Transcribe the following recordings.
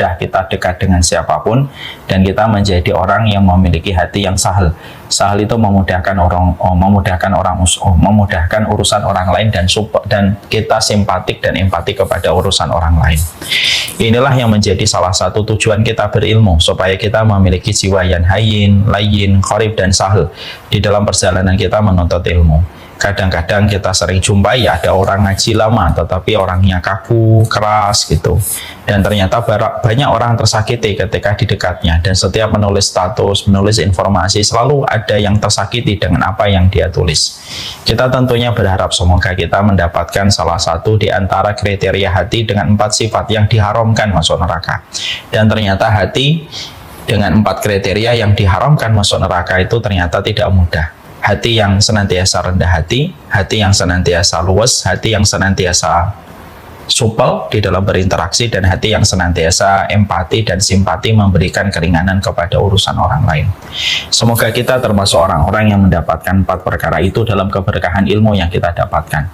mudah kita dekat dengan siapapun, dan kita menjadi orang yang memiliki hati yang sahal. Sahal itu memudahkan memudahkan urusan orang lain, dan kita simpatik dan empati kepada urusan orang lain. Inilah yang menjadi salah satu tujuan kita berilmu, supaya kita memiliki jiwa yang hayyin, layyin, qarib, dan sahal di dalam perjalanan kita menuntut ilmu. Kadang-kadang kita sering jumpai ada orang ngaji lama tetapi orangnya kaku, keras gitu. Dan ternyata banyak orang tersakiti ketika di dekatnya, dan setiap menulis status, menulis informasi, selalu ada yang tersakiti dengan apa yang dia tulis. Kita tentunya berharap semoga kita mendapatkan salah satu di antara kriteria hati dengan 4 sifat yang diharamkan masuk neraka. Dan ternyata hati dengan 4 kriteria yang diharamkan masuk neraka itu ternyata tidak mudah. Hati yang senantiasa rendah hati, hati yang senantiasa luwes, hati yang senantiasa supel di dalam berinteraksi, dan hati yang senantiasa empati dan simpati memberikan keringanan kepada urusan orang lain. Semoga kita termasuk orang-orang yang mendapatkan 4 perkara itu dalam keberkahan ilmu yang kita dapatkan.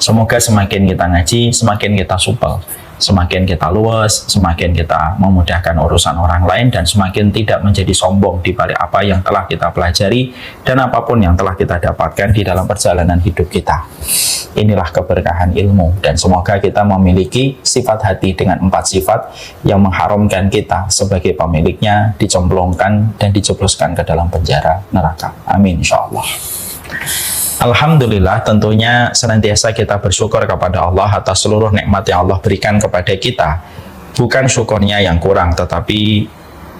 Semoga semakin kita ngaji, semakin kita supel, semakin kita luas, semakin kita memudahkan urusan orang lain, dan semakin tidak menjadi sombong di balik apa yang telah kita pelajari dan apapun yang telah kita dapatkan di dalam perjalanan hidup kita. Inilah keberkahan ilmu, dan semoga kita memiliki sifat hati dengan 4 sifat yang mengharamkan kita sebagai pemiliknya dicemplungkan dan dijebloskan ke dalam penjara neraka. Amin insyaallah. Alhamdulillah, tentunya senantiasa kita bersyukur kepada Allah atas seluruh nikmat yang Allah berikan kepada kita. Bukan syukurnya yang kurang,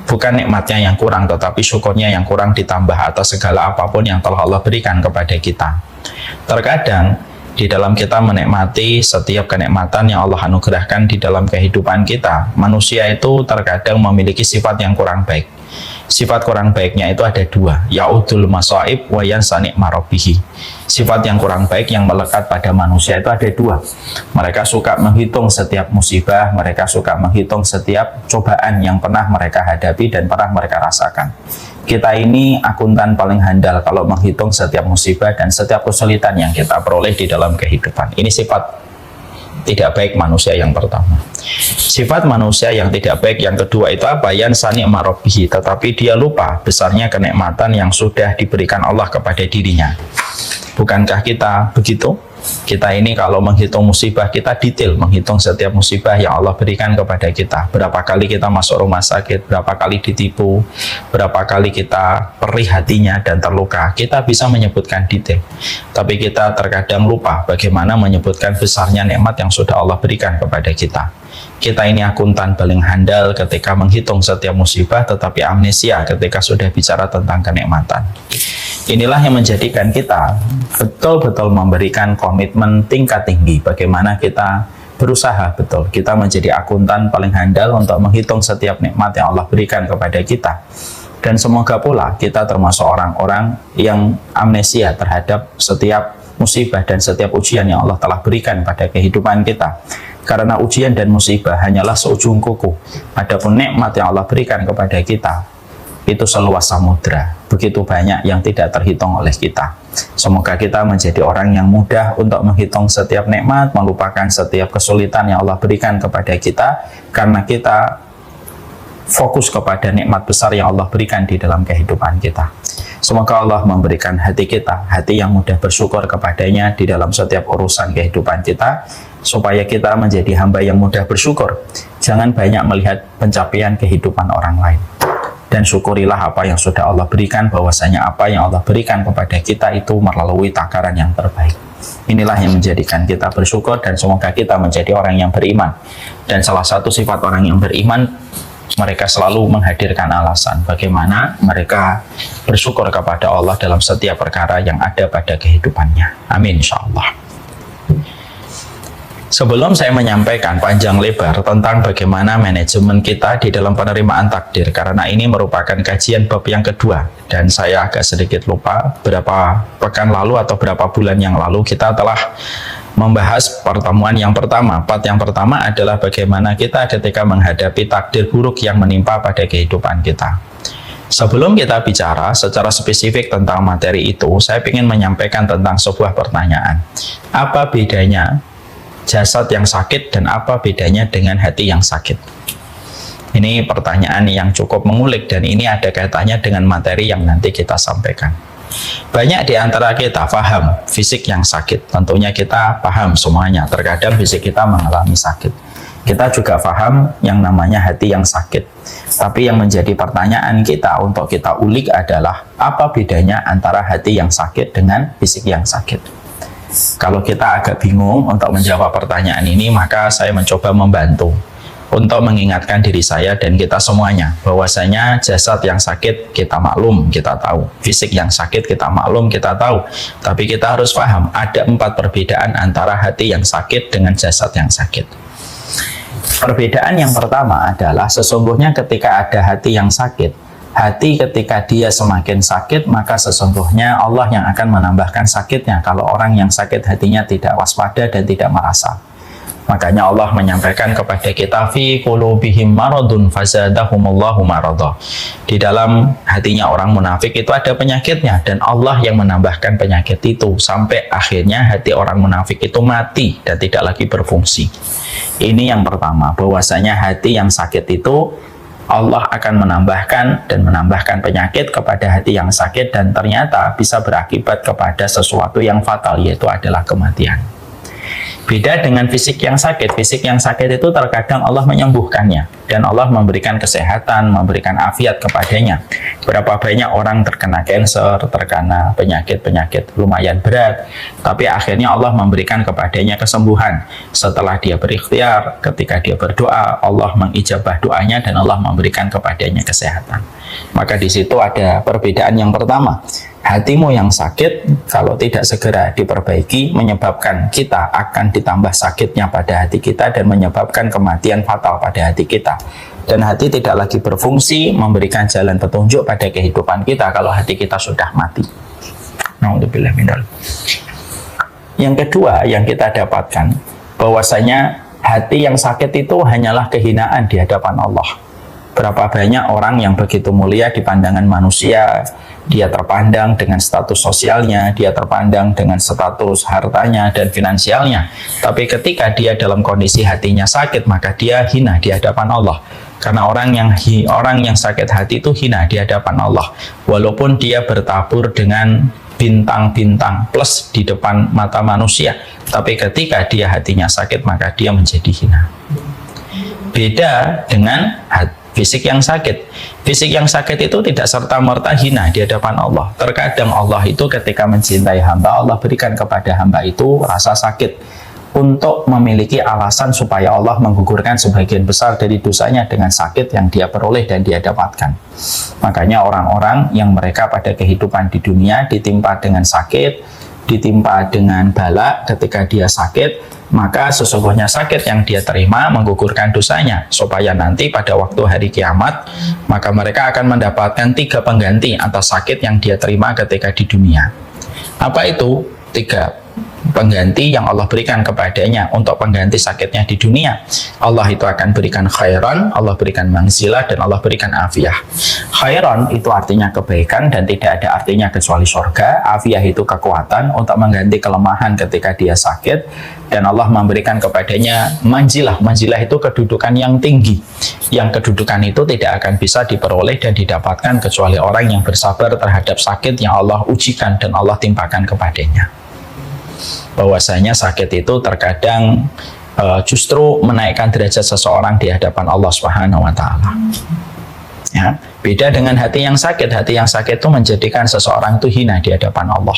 bukan nikmatnya yang kurang, tetapi syukurnya yang kurang ditambah atas segala apapun yang telah Allah berikan kepada kita. Terkadang di dalam kita menikmati setiap kenikmatan yang Allah anugerahkan di dalam kehidupan kita, manusia itu terkadang memiliki sifat yang kurang baik. Sifat kurang baiknya itu ada 2, ya'udul masaib wa yansa ni'ma rabbih. Sifat yang kurang baik yang melekat pada manusia itu ada 2. Mereka suka menghitung setiap musibah, mereka suka menghitung setiap cobaan yang pernah mereka hadapi dan pernah mereka rasakan. Kita ini akuntan paling handal kalau menghitung setiap musibah dan setiap kesulitan yang kita peroleh di dalam kehidupan. Ini sifat tidak baik manusia yang pertama. Sifat manusia yang tidak baik yang kedua itu apa? Yansa ni'ma rabbih, tetapi dia lupa besarnya kenikmatan yang sudah diberikan Allah kepada dirinya. Bukankah kita begitu? Kita ini kalau menghitung musibah, kita detail menghitung setiap musibah yang Allah berikan kepada kita. Berapa kali kita masuk rumah sakit, berapa kali ditipu, berapa kali kita perih hatinya dan terluka. Kita bisa menyebutkan detail. Tapi kita terkadang lupa bagaimana menyebutkan besarnya nikmat yang sudah Allah berikan kepada kita. Kita ini akuntan paling handal ketika menghitung setiap musibah, tetapi amnesia ketika sudah bicara tentang kenikmatan. Inilah yang menjadikan kita betul-betul memberikan komitmen tingkat tinggi. Bagaimana kita berusaha betul, kita menjadi akuntan paling handal untuk menghitung setiap nikmat yang Allah berikan kepada kita. Dan semoga pula kita termasuk orang-orang yang amnesia terhadap setiap musibah dan setiap ujian yang Allah telah berikan pada kehidupan kita. Karena ujian dan musibah hanyalah seujung kuku. Adapun nikmat yang Allah berikan kepada kita itu seluas samudra, begitu banyak yang tidak terhitung oleh kita. Semoga kita menjadi orang yang mudah untuk menghitung setiap nikmat, melupakan setiap kesulitan yang Allah berikan kepada kita, karena kita fokus kepada nikmat besar yang Allah berikan di dalam kehidupan kita. Semoga Allah memberikan hati kita, hati yang mudah bersyukur kepadanya di dalam setiap urusan kehidupan kita, supaya kita menjadi hamba yang mudah bersyukur. Jangan banyak melihat pencapaian kehidupan orang lain. Dan syukurilah apa yang sudah Allah berikan, bahwasanya apa yang Allah berikan kepada kita itu melalui takaran yang terbaik. Inilah yang menjadikan kita bersyukur, dan semoga kita menjadi orang yang beriman. Dan salah satu sifat orang yang beriman, mereka selalu menghadirkan alasan bagaimana mereka bersyukur kepada Allah dalam setiap perkara yang ada pada kehidupannya. Amin insyaallah. Sebelum saya menyampaikan panjang lebar tentang bagaimana manajemen kita di dalam penerimaan takdir, karena ini merupakan kajian bab yang kedua, dan saya agak sedikit lupa berapa pekan lalu atau berapa bulan yang lalu kita telah membahas pertemuan yang pertama. Part yang pertama adalah bagaimana kita ketika menghadapi takdir buruk yang menimpa pada kehidupan kita. Sebelum kita bicara secara spesifik tentang materi itu, saya ingin menyampaikan tentang sebuah pertanyaan. Apa bedanya jasad yang sakit dan apa bedanya dengan hati yang sakit? Ini pertanyaan yang cukup mengulik dan ini ada kaitannya dengan materi yang nanti kita sampaikan. Banyak di antara kita paham fisik yang sakit. Tentunya kita paham semuanya. Terkadang fisik kita mengalami sakit. Kita juga paham yang namanya hati yang sakit. Tapi yang menjadi pertanyaan kita untuk kita ulik adalah apa bedanya antara hati yang sakit dengan fisik yang sakit. Kalau kita agak bingung untuk menjawab pertanyaan ini, maka saya mencoba membantu untuk mengingatkan diri saya dan kita semuanya bahwasanya jasad yang sakit kita maklum, kita tahu, fisik yang sakit kita maklum, kita tahu, tapi kita harus paham ada 4 perbedaan antara hati yang sakit dengan jasad yang sakit. Perbedaan yang pertama adalah sesungguhnya ketika ada hati yang sakit, hati ketika dia semakin sakit, maka sesungguhnya Allah yang akan menambahkan sakitnya kalau orang yang sakit hatinya tidak waspada dan tidak merasa. Makanya Allah menyampaikan kepada kita fi qulubihim maradun fazadahumullahu marada. Di dalam hatinya orang munafik itu ada penyakitnya dan Allah yang menambahkan penyakit itu sampai akhirnya hati orang munafik itu mati dan tidak lagi berfungsi. Ini yang pertama, bahwasanya hati yang sakit itu Allah akan menambahkan penyakit kepada hati yang sakit dan ternyata bisa berakibat kepada sesuatu yang fatal, yaitu adalah kematian. Beda dengan fisik yang sakit. Fisik yang sakit itu terkadang Allah menyembuhkannya dan Allah memberikan kesehatan, memberikan afiat kepadanya. Berapa banyak orang terkena kanker, terkena penyakit-penyakit lumayan berat, tapi akhirnya Allah memberikan kepadanya kesembuhan. Setelah dia berikhtiar, ketika dia berdoa, Allah mengijabah doanya dan Allah memberikan kepadanya kesehatan. Maka di situ ada perbedaan yang pertama. Hatimu yang sakit, kalau tidak segera diperbaiki, menyebabkan kita akan ditambah sakitnya pada hati kita dan menyebabkan kematian fatal pada hati kita. Dan hati tidak lagi berfungsi, memberikan jalan petunjuk pada kehidupan kita kalau hati kita sudah mati. Na'udzubillah minal. Yang kedua yang kita dapatkan, bahwasanya hati yang sakit itu hanyalah kehinaan di hadapan Allah. Berapa banyak orang yang begitu mulia di pandangan manusia, dia terpandang dengan status sosialnya, dia terpandang dengan status hartanya dan finansialnya. Tapi ketika dia dalam kondisi hatinya sakit, maka dia hina di hadapan Allah. Karena orang yang sakit hati itu hina di hadapan Allah. Walaupun dia bertabur dengan bintang-bintang plus di depan mata manusia, tapi ketika dia hatinya sakit, maka dia menjadi hina. Beda dengan fisik yang sakit. Fisik yang sakit itu tidak serta-merta hina di hadapan Allah. Terkadang Allah itu ketika mencintai hamba, Allah berikan kepada hamba itu rasa sakit untuk memiliki alasan supaya Allah menggugurkan sebagian besar dari dosanya dengan sakit yang dia peroleh dan dia dapatkan. Makanya orang-orang yang mereka pada kehidupan di dunia ditimpa dengan sakit, ditimpa dengan bala ketika dia sakit, maka sesungguhnya sakit yang dia terima menggugurkan dosanya supaya nanti pada waktu hari kiamat maka mereka akan mendapatkan 3 pengganti atas sakit yang dia terima ketika di dunia. Apa itu 3 pengganti yang Allah berikan kepadanya untuk pengganti sakitnya di dunia? Allah itu akan berikan khairan, Allah berikan manzilah, dan Allah berikan afiyah. Khairan itu artinya kebaikan dan tidak ada artinya kecuali surga. Afiyah itu kekuatan untuk mengganti kelemahan ketika dia sakit, dan Allah memberikan kepadanya manzilah. Manzilah itu kedudukan yang tinggi, yang kedudukan itu tidak akan bisa diperoleh dan didapatkan kecuali orang yang bersabar terhadap sakit yang Allah ujikan dan Allah timpakan kepadanya. Bahwasanya sakit itu terkadang justru menaikkan derajat seseorang di hadapan Allah Subhanahu wa taala. Ya, beda dengan hati yang sakit. Hati yang sakit itu menjadikan seseorang itu hina di hadapan Allah.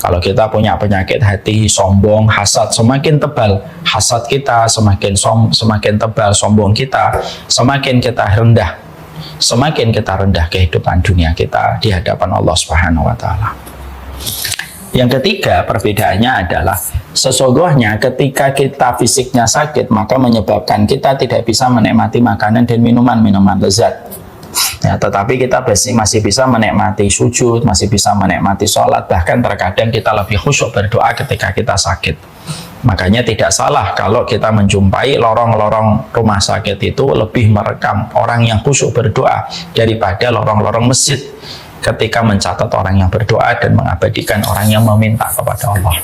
Kalau kita punya penyakit hati sombong, hasad, semakin tebal hasad kita, semakin tebal sombong kita, semakin kita rendah. Semakin kita rendah kehidupan dunia kita di hadapan Allah Subhanahu wa taala. Yang ketiga, perbedaannya adalah sesungguhnya ketika kita fisiknya sakit, maka menyebabkan kita tidak bisa menikmati makanan dan minuman lezat. Ya, tetapi kita masih bisa menikmati sujud, masih bisa menikmati sholat, bahkan terkadang kita lebih khusyuk berdoa ketika kita sakit. Makanya tidak salah kalau kita menjumpai lorong-lorong rumah sakit itu lebih merekam orang yang khusyuk berdoa daripada lorong-lorong masjid ketika mencatat orang yang berdoa dan mengabadikan orang yang meminta kepada Allah.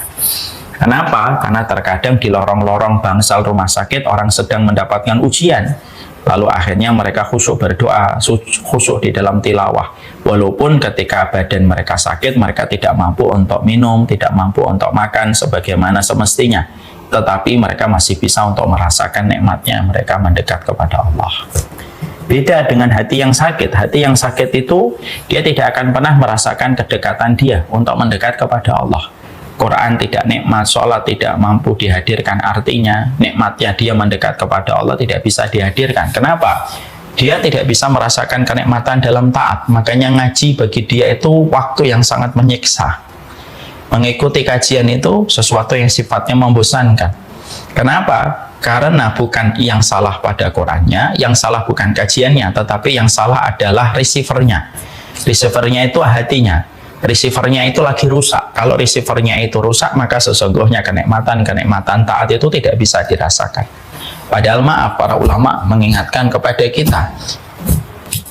Kenapa? Karena terkadang di lorong-lorong bangsal rumah sakit orang sedang mendapatkan ujian. Lalu akhirnya mereka khusyuk berdoa, khusyuk di dalam tilawah. Walaupun ketika badan mereka sakit, mereka tidak mampu untuk minum, tidak mampu untuk makan sebagaimana semestinya. Tetapi mereka masih bisa untuk merasakan nikmatnya mereka mendekat kepada Allah. Beda dengan hati yang sakit. Hati yang sakit itu, dia tidak akan pernah merasakan kedekatan dia untuk mendekat kepada Allah. Quran tidak nikmat, sholat tidak mampu dihadirkan, artinya nikmatnya dia mendekat kepada Allah tidak bisa dihadirkan. Kenapa? Dia tidak bisa merasakan kenikmatan dalam taat. Makanya ngaji bagi dia itu waktu yang sangat menyiksa. Mengikuti kajian itu sesuatu yang sifatnya membosankan. Kenapa? Karena bukan yang salah pada Qurannya, yang salah bukan kajiannya, tetapi yang salah adalah receivernya. Receivernya itu hatinya. Receivernya itu lagi rusak. Kalau receivernya itu rusak, maka sesungguhnya kenikmatan taat itu tidak bisa dirasakan. Padahal maaf, para ulama mengingatkan kepada kita,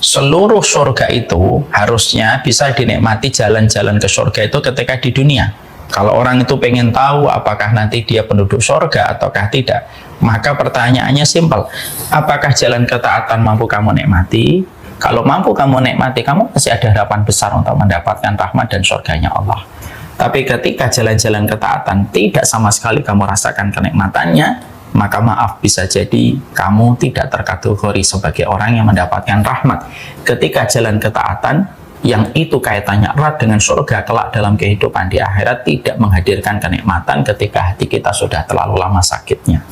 seluruh surga itu harusnya bisa dinikmati jalan-jalan ke surga itu ketika di dunia. Kalau orang itu pengen tahu apakah nanti dia penduduk surga ataukah tidak, maka pertanyaannya simpel. Apakah jalan ketaatan mampu kamu nikmati? Kalau mampu kamu nikmati, kamu masih ada harapan besar untuk mendapatkan rahmat dan surganya Allah. Tapi ketika jalan-jalan ketaatan tidak sama sekali kamu rasakan kenikmatannya, maka maaf, bisa jadi kamu tidak terkategori sebagai orang yang mendapatkan rahmat. Ketika jalan ketaatan yang itu kaitannya erat dengan surga kelak dalam kehidupan di akhirat tidak menghadirkan kenikmatan ketika hati kita sudah terlalu lama sakitnya.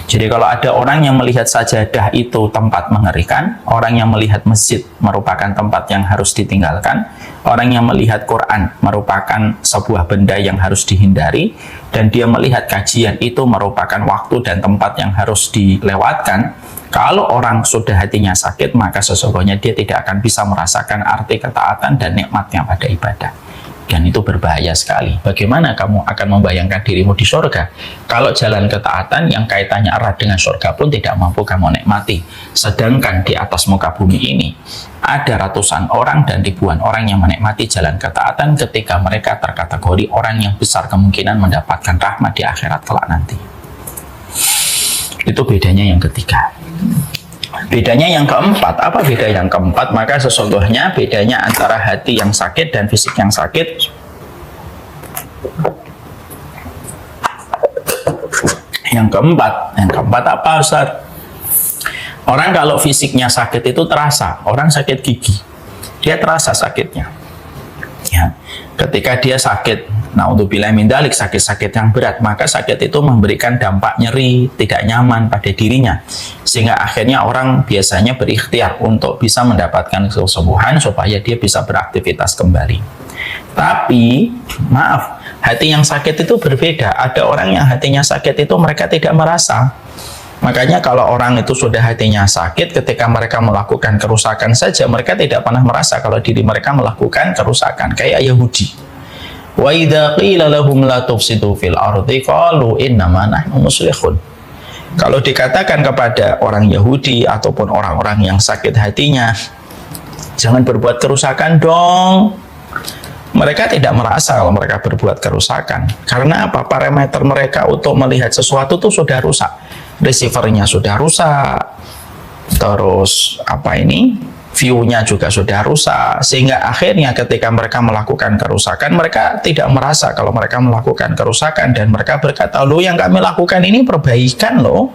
Jadi kalau ada orang yang melihat sajadah itu tempat mengerikan, orang yang melihat masjid merupakan tempat yang harus ditinggalkan, orang yang melihat Quran merupakan sebuah benda yang harus dihindari, dan dia melihat kajian itu merupakan waktu dan tempat yang harus dilewatkan, kalau orang sudah hatinya sakit, maka sesungguhnya dia tidak akan bisa merasakan arti ketaatan dan nikmatnya pada ibadah. Dan itu berbahaya sekali. Bagaimana kamu akan membayangkan dirimu di surga kalau jalan ketaatan yang kaitannya erat dengan surga pun tidak mampu kamu nikmati? Sedangkan di atas muka bumi ini ada ratusan orang dan ribuan orang yang menikmati jalan ketaatan ketika mereka terkategori orang yang besar kemungkinan mendapatkan rahmat di akhirat kelak nanti. Itu bedanya yang ketiga. Bedanya yang keempat, apa beda yang keempat? Maka sesungguhnya bedanya antara hati yang sakit dan fisik yang sakit. Yang keempat apa Ustaz? Orang kalau fisiknya sakit itu terasa, orang sakit gigi, dia terasa sakitnya. Ya, ketika dia sakit, naudzubillah min dzalik, sakit-sakit yang berat, maka sakit itu memberikan dampak nyeri, tidak nyaman pada dirinya, sehingga akhirnya orang biasanya berikhtiar untuk bisa mendapatkan kesembuhan supaya dia bisa beraktivitas kembali. Tapi maaf, hati yang sakit itu berbeda. Ada orang yang hatinya sakit itu mereka tidak merasa. Makanya kalau orang itu sudah hatinya sakit, ketika mereka melakukan kerusakan saja, mereka tidak pernah merasa kalau diri mereka melakukan kerusakan. Kayak Yahudi. Wa idza qila lahum la tufsidu fil ardi qalu innama nahnu muslihun. Kalau dikatakan kepada orang Yahudi ataupun orang-orang yang sakit hatinya, jangan berbuat kerusakan dong, mereka tidak merasa kalau mereka berbuat kerusakan. Karena apa? Parameter mereka untuk melihat sesuatu itu sudah rusak. Receivernya sudah rusak, terus view-nya juga sudah rusak, sehingga akhirnya ketika mereka melakukan kerusakan, mereka tidak merasa kalau mereka melakukan kerusakan, dan mereka berkata, loh yang kami lakukan ini perbaikan loh.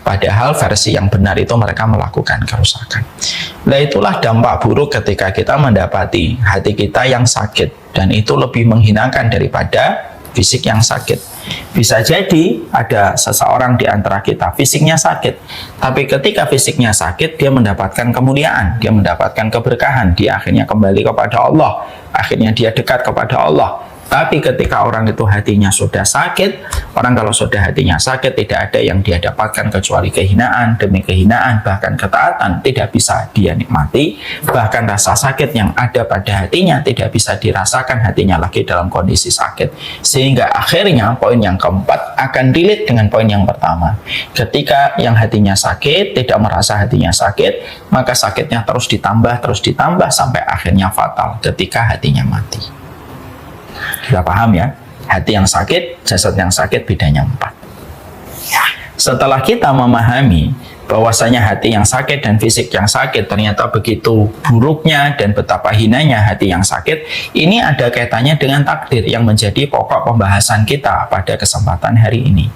Padahal versi yang benar itu mereka melakukan kerusakan. Nah, itulah dampak buruk ketika kita mendapati hati kita yang sakit, dan itu lebih menghinakan daripada fisik yang sakit. Bisa jadi ada seseorang di antara kita fisiknya sakit, tapi ketika fisiknya sakit dia mendapatkan kemuliaan, dia mendapatkan keberkahan, dia akhirnya kembali kepada Allah, akhirnya dia dekat kepada Allah. Tapi ketika orang itu hatinya sudah sakit, orang kalau sudah hatinya sakit tidak ada yang dia dapatkan kecuali kehinaan demi kehinaan, bahkan ketaatan tidak bisa dia nikmati, bahkan rasa sakit yang ada pada hatinya tidak bisa dirasakan, hatinya lagi dalam kondisi sakit. Sehingga akhirnya poin yang keempat akan relate dengan poin yang pertama. Ketika yang hatinya sakit tidak merasa hatinya sakit, maka sakitnya terus ditambah sampai akhirnya fatal ketika hatinya mati. Sudah paham ya? Hati yang sakit, jasad yang sakit, bedanya 4. Setelah kita memahami bahwasanya hati yang sakit dan fisik yang sakit ternyata begitu buruknya dan betapa hinanya hati yang sakit, ini ada kaitannya dengan takdir yang menjadi pokok pembahasan kita pada kesempatan hari ini.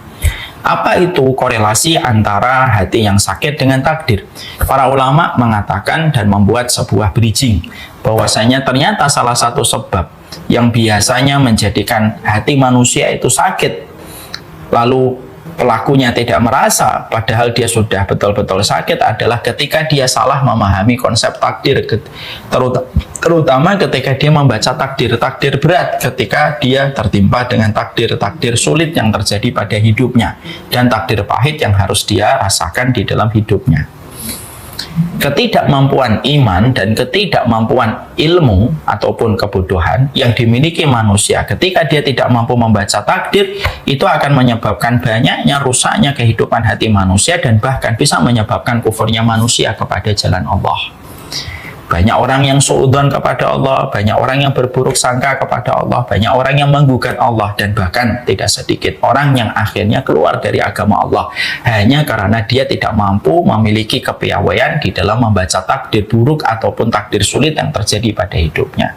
Apa itu korelasi antara hati yang sakit dengan takdir? Para ulama mengatakan dan membuat sebuah bridging, bahwasanya ternyata salah satu sebab yang biasanya menjadikan hati manusia itu sakit, lalu pelakunya tidak merasa padahal dia sudah betul-betul sakit, adalah ketika dia salah memahami konsep takdir, terutama ketika dia membaca takdir berat, ketika dia tertimpa dengan takdir sulit yang terjadi pada hidupnya dan takdir pahit yang harus dia rasakan di dalam hidupnya. Ketidakmampuan iman dan ketidakmampuan ilmu ataupun kebodohan yang dimiliki manusia ketika dia tidak mampu membaca takdir, itu akan menyebabkan banyaknya rusaknya kehidupan hati manusia dan bahkan bisa menyebabkan kufurnya manusia kepada jalan Allah. Banyak orang yang suudzon kepada Allah, banyak orang yang berburuk sangka kepada Allah, banyak orang yang menggugat Allah, dan bahkan tidak sedikit orang yang akhirnya keluar dari agama Allah hanya karena dia tidak mampu memiliki kepiawaian di dalam membaca takdir buruk ataupun takdir sulit yang terjadi pada hidupnya.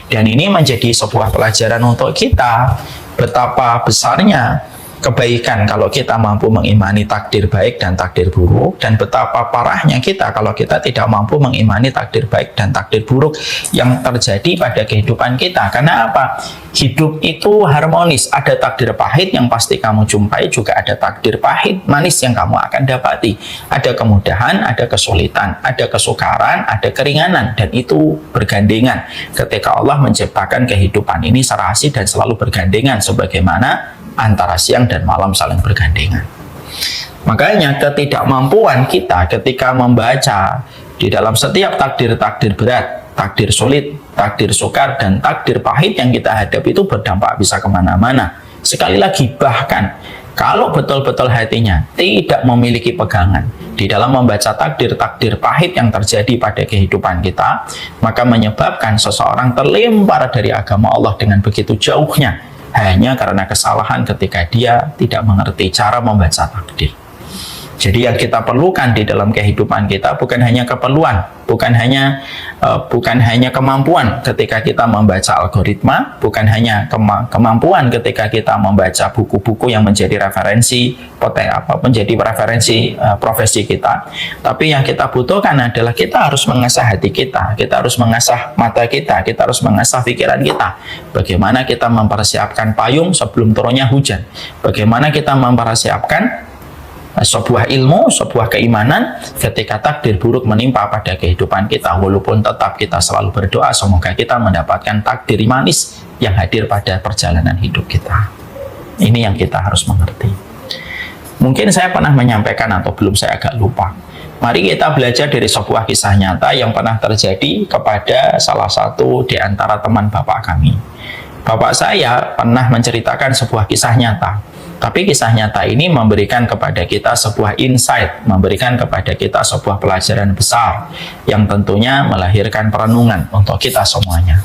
Dan ini menjadi sebuah pelajaran untuk kita, betapa besarnya kebaikan kalau kita mampu mengimani takdir baik dan takdir buruk, dan betapa parahnya kita kalau kita tidak mampu mengimani takdir baik dan takdir buruk yang terjadi pada kehidupan kita. Karena apa? Hidup itu harmonis, ada takdir pahit yang pasti kamu jumpai, juga ada takdir pahit manis yang kamu akan dapati. Ada kemudahan, ada kesulitan, ada kesukaran, ada keringanan, dan itu bergandengan. Ketika Allah menciptakan kehidupan ini serasi dan selalu bergandengan, sebagaimana antara siang dan malam saling bergandengan. Makanya ketidakmampuan kita ketika membaca di dalam setiap takdir-takdir berat, takdir sulit, takdir sukar, dan takdir pahit yang kita hadapi itu berdampak bisa kemana-mana. Sekali lagi, bahkan kalau betul-betul hatinya tidak memiliki pegangan di dalam membaca takdir-takdir pahit yang terjadi pada kehidupan kita, maka menyebabkan seseorang terlempar dari agama Allah dengan begitu jauhnya, hanya karena kesalahan ketika dia tidak mengerti cara membaca takdir. Jadi yang kita perlukan di dalam kehidupan kita bukan hanya keperluan, bukan hanya kemampuan ketika kita membaca algoritma, bukan hanya kemampuan ketika kita membaca buku-buku yang menjadi referensi profesi kita. Tapi yang kita butuhkan adalah kita harus mengasah hati kita harus mengasah mata kita harus mengasah pikiran kita. Bagaimana kita mempersiapkan payung sebelum turunnya hujan? Bagaimana kita mempersiapkan sebuah ilmu, sebuah keimanan ketika takdir buruk menimpa pada kehidupan kita, walaupun tetap kita selalu berdoa semoga kita mendapatkan takdir manis yang hadir pada perjalanan hidup kita. Ini yang kita harus mengerti. Mungkin saya pernah menyampaikan atau belum, saya agak lupa. Mari kita belajar dari sebuah kisah nyata yang pernah terjadi kepada salah satu di antara teman bapak kami. Bapak saya pernah menceritakan sebuah kisah nyata. Tapi kisah nyata ini memberikan kepada kita sebuah insight, memberikan kepada kita sebuah pelajaran besar yang tentunya melahirkan perenungan untuk kita semuanya.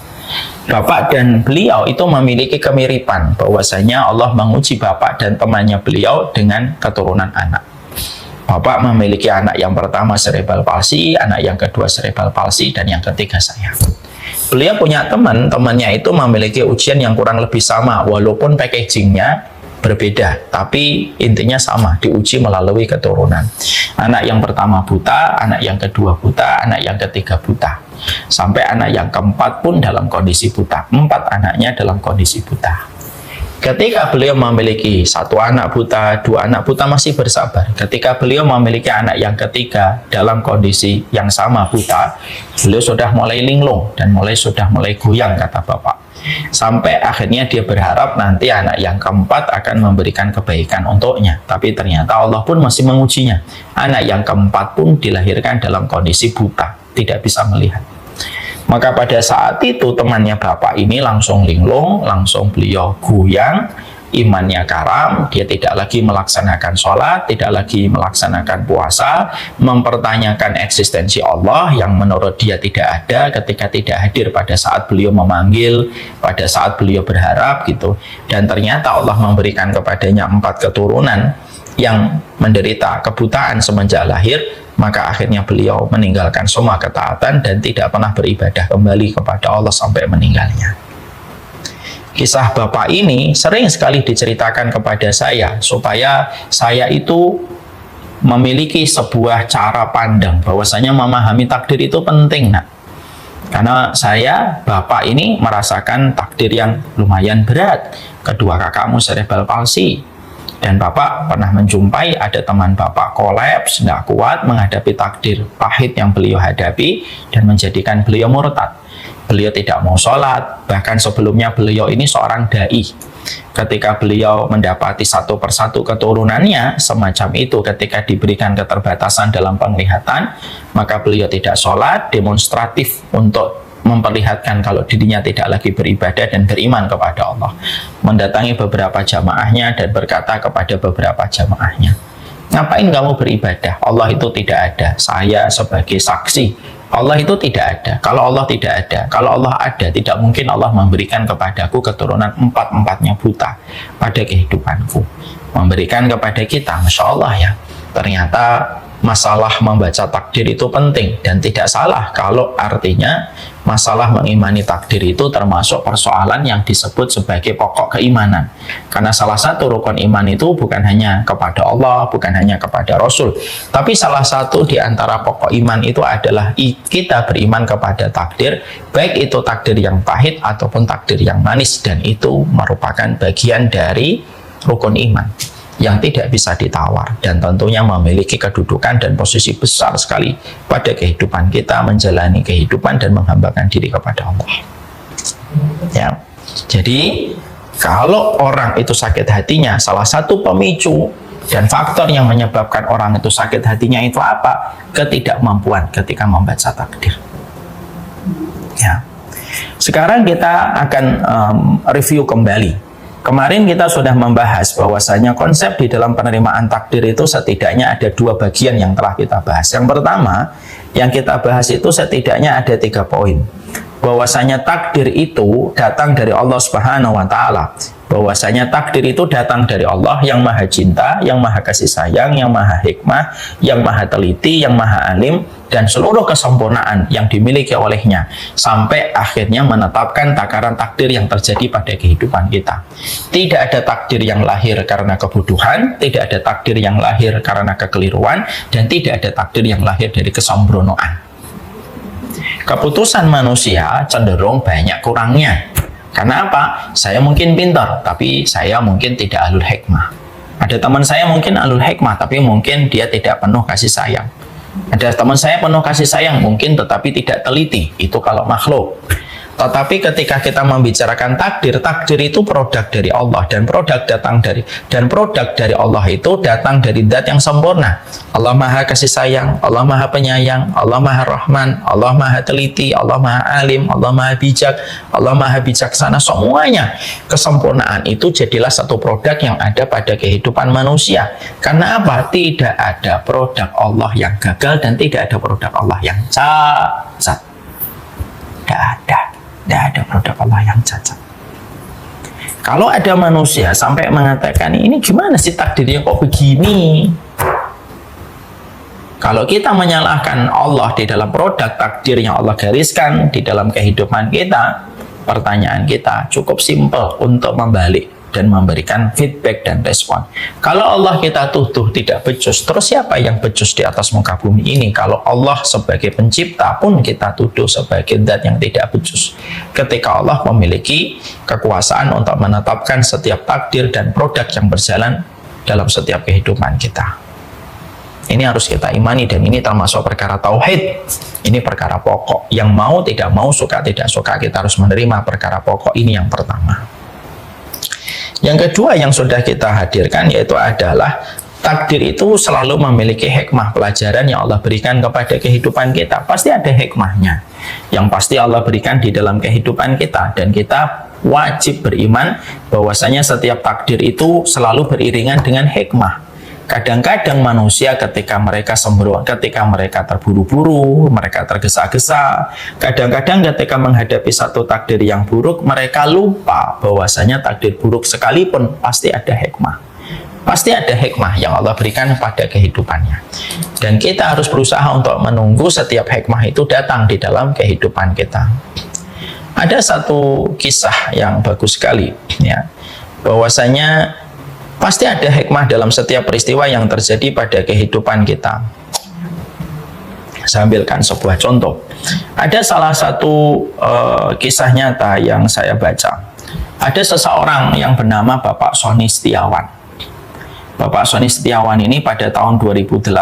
Bapak dan beliau itu memiliki kemiripan, bahwasanya Allah menguji bapak dan temannya beliau dengan keturunan anak. Bapak memiliki anak yang pertama cerebral palsy, anak yang kedua cerebral palsy, dan yang ketiga saya. Beliau punya temannya itu memiliki ujian yang kurang lebih sama, walaupun packagingnya berbeda, tapi intinya sama, diuji melalui keturunan. Anak yang pertama buta, anak yang kedua buta, anak yang ketiga buta, sampai anak yang keempat pun dalam kondisi buta. 4 anaknya dalam kondisi buta. Ketika beliau memiliki 1 anak buta, 2 anak buta, masih bersabar. Ketika beliau memiliki anak yang ketiga dalam kondisi yang sama buta, beliau sudah mulai linglung dan sudah mulai goyang, kata bapak. Sampai akhirnya dia berharap nanti anak yang keempat akan memberikan kebaikan untuknya. Tapi ternyata Allah pun masih mengujinya. Anak yang keempat pun dilahirkan dalam kondisi buta, tidak bisa melihat. Maka pada saat itu temannya bapak ini langsung linglung, langsung beliau goyang, imannya karam, dia tidak lagi melaksanakan sholat, tidak lagi melaksanakan puasa, mempertanyakan eksistensi Allah yang menurut dia tidak ada ketika tidak hadir pada saat beliau memanggil, pada saat beliau berharap gitu. Dan ternyata Allah memberikan kepadanya 4 keturunan yang menderita kebutaan semenjak lahir, maka akhirnya beliau meninggalkan semua ketaatan dan tidak pernah beribadah kembali kepada Allah sampai meninggalnya. Kisah bapak ini sering sekali diceritakan kepada saya supaya saya itu memiliki sebuah cara pandang bahwasanya memahami takdir itu penting, nak. Karena saya, bapak ini merasakan takdir yang lumayan berat. Kedua kakakmu cerebral palsy. Dan bapak pernah menjumpai ada teman bapak kolaps, tidak kuat menghadapi takdir pahit yang beliau hadapi dan menjadikan beliau murtad. Beliau tidak mau sholat, bahkan sebelumnya beliau ini seorang da'i. Ketika beliau mendapati satu persatu keturunannya semacam itu, ketika diberikan keterbatasan dalam penglihatan, maka beliau tidak sholat, demonstratif untuk memperlihatkan kalau dirinya tidak lagi beribadah dan beriman kepada Allah. Mendatangi beberapa jamaahnya dan berkata kepada beberapa jamaahnya, ngapain kamu beribadah? Allah itu tidak ada, saya sebagai saksi Allah itu tidak ada. Kalau Allah tidak ada, kalau Allah ada, tidak mungkin Allah memberikan kepadaku keturunan empat-empatnya buta pada kehidupanku. Memberikan kepada kita, Masya Allah ya. Ternyata masalah membaca takdir itu penting dan tidak salah kalau artinya masalah mengimani takdir itu termasuk persoalan yang disebut sebagai pokok keimanan. Karena salah satu rukun iman itu bukan hanya kepada Allah, bukan hanya kepada Rasul, tapi salah satu di antara pokok iman itu adalah kita beriman kepada takdir, baik itu takdir yang pahit ataupun takdir yang manis, dan itu merupakan bagian dari rukun iman yang tidak bisa ditawar dan tentunya memiliki kedudukan dan posisi besar sekali pada kehidupan kita menjalani kehidupan dan menghambakan diri kepada Allah. Ya. Jadi kalau orang itu sakit hatinya, salah satu pemicu dan faktor yang menyebabkan orang itu sakit hatinya itu apa? Ketidakmampuan ketika membaca takdir. Ya. Sekarang kita akan review kembali. Kemarin kita sudah membahas bahwasanya konsep di dalam penerimaan takdir itu setidaknya ada dua bagian yang telah kita bahas. Yang pertama, yang kita bahas itu setidaknya ada 3 poin. Bahwasanya takdir itu datang dari Allah Subhanahu wa Ta'ala. Bahwasanya takdir itu datang dari Allah yang maha cinta, yang maha kasih sayang, yang maha hikmah, yang maha teliti, yang maha alim, dan seluruh kesempurnaan yang dimiliki olehnya sampai akhirnya menetapkan takaran takdir yang terjadi pada kehidupan kita. Tidak ada takdir yang lahir karena kebutuhan, tidak ada takdir yang lahir karena kekeliruan, dan tidak ada takdir yang lahir dari kesembronoan. Keputusan manusia cenderung banyak kurangnya. Karena apa? Saya mungkin pintar, tapi saya mungkin tidak ahlul hikmah. Ada teman saya mungkin ahlul hikmah, tapi mungkin dia tidak penuh kasih sayang. Ada teman saya penuh kasih sayang, mungkin tetapi tidak teliti. Itu kalau makhluk. Tetapi ketika kita membicarakan takdir, takdir itu produk dari Allah, dan produk dari Allah itu datang dari zat yang sempurna. Allah maha kasih sayang, Allah maha penyayang, Allah maha rahman, Allah maha teliti, Allah maha alim, Allah maha bijak, Allah maha bijaksana. Semuanya kesempurnaan itu jadilah satu produk yang ada pada kehidupan manusia. Karena apa? Tidak ada produk Allah yang gagal dan tidak ada produk Allah yang cacat. Tidak ada produk Allah yang cacat. Kalau ada manusia sampai mengatakan, ini gimana sih takdirnya kok begini? Kalau kita menyalahkan Allah di dalam produk takdir yang Allah gariskan di dalam kehidupan kita, pertanyaan kita cukup simpel untuk membalik dan memberikan feedback dan respon. Kalau Allah kita tuduh tidak becus, terus siapa yang becus di atas muka bumi ini? Kalau Allah sebagai pencipta pun kita tuduh sebagai zat yang tidak becus. Ketika Allah memiliki kekuasaan untuk menetapkan setiap takdir dan produk yang berjalan dalam setiap kehidupan kita. Ini harus kita imani, dan ini termasuk perkara tauhid. Ini perkara pokok. Yang mau tidak mau, suka tidak suka, kita harus menerima perkara pokok ini yang pertama. Yang kedua yang sudah kita hadirkan yaitu adalah takdir itu selalu memiliki hikmah, pelajaran yang Allah berikan kepada kehidupan kita. Pasti ada hikmahnya yang pasti Allah berikan di dalam kehidupan kita, dan kita wajib beriman bahwasanya setiap takdir itu selalu beriringan dengan hikmah. Kadang-kadang manusia ketika mereka sembrono, ketika mereka terburu-buru, mereka tergesa-gesa, kadang-kadang ketika menghadapi satu takdir yang buruk, mereka lupa bahwasanya takdir buruk sekalipun pasti ada hikmah. Pasti ada hikmah yang Allah berikan pada kehidupannya. Dan kita harus berusaha untuk menunggu setiap hikmah itu datang di dalam kehidupan kita. Ada satu kisah yang bagus sekali, ya, bahwasanya pasti ada hikmah dalam setiap peristiwa yang terjadi pada kehidupan kita. Saya ambilkan sebuah contoh. Ada salah satu kisah nyata yang saya baca. Ada seseorang yang bernama Bapak Sony Setiawan. Bapak Sony Setiawan ini pada tahun 2018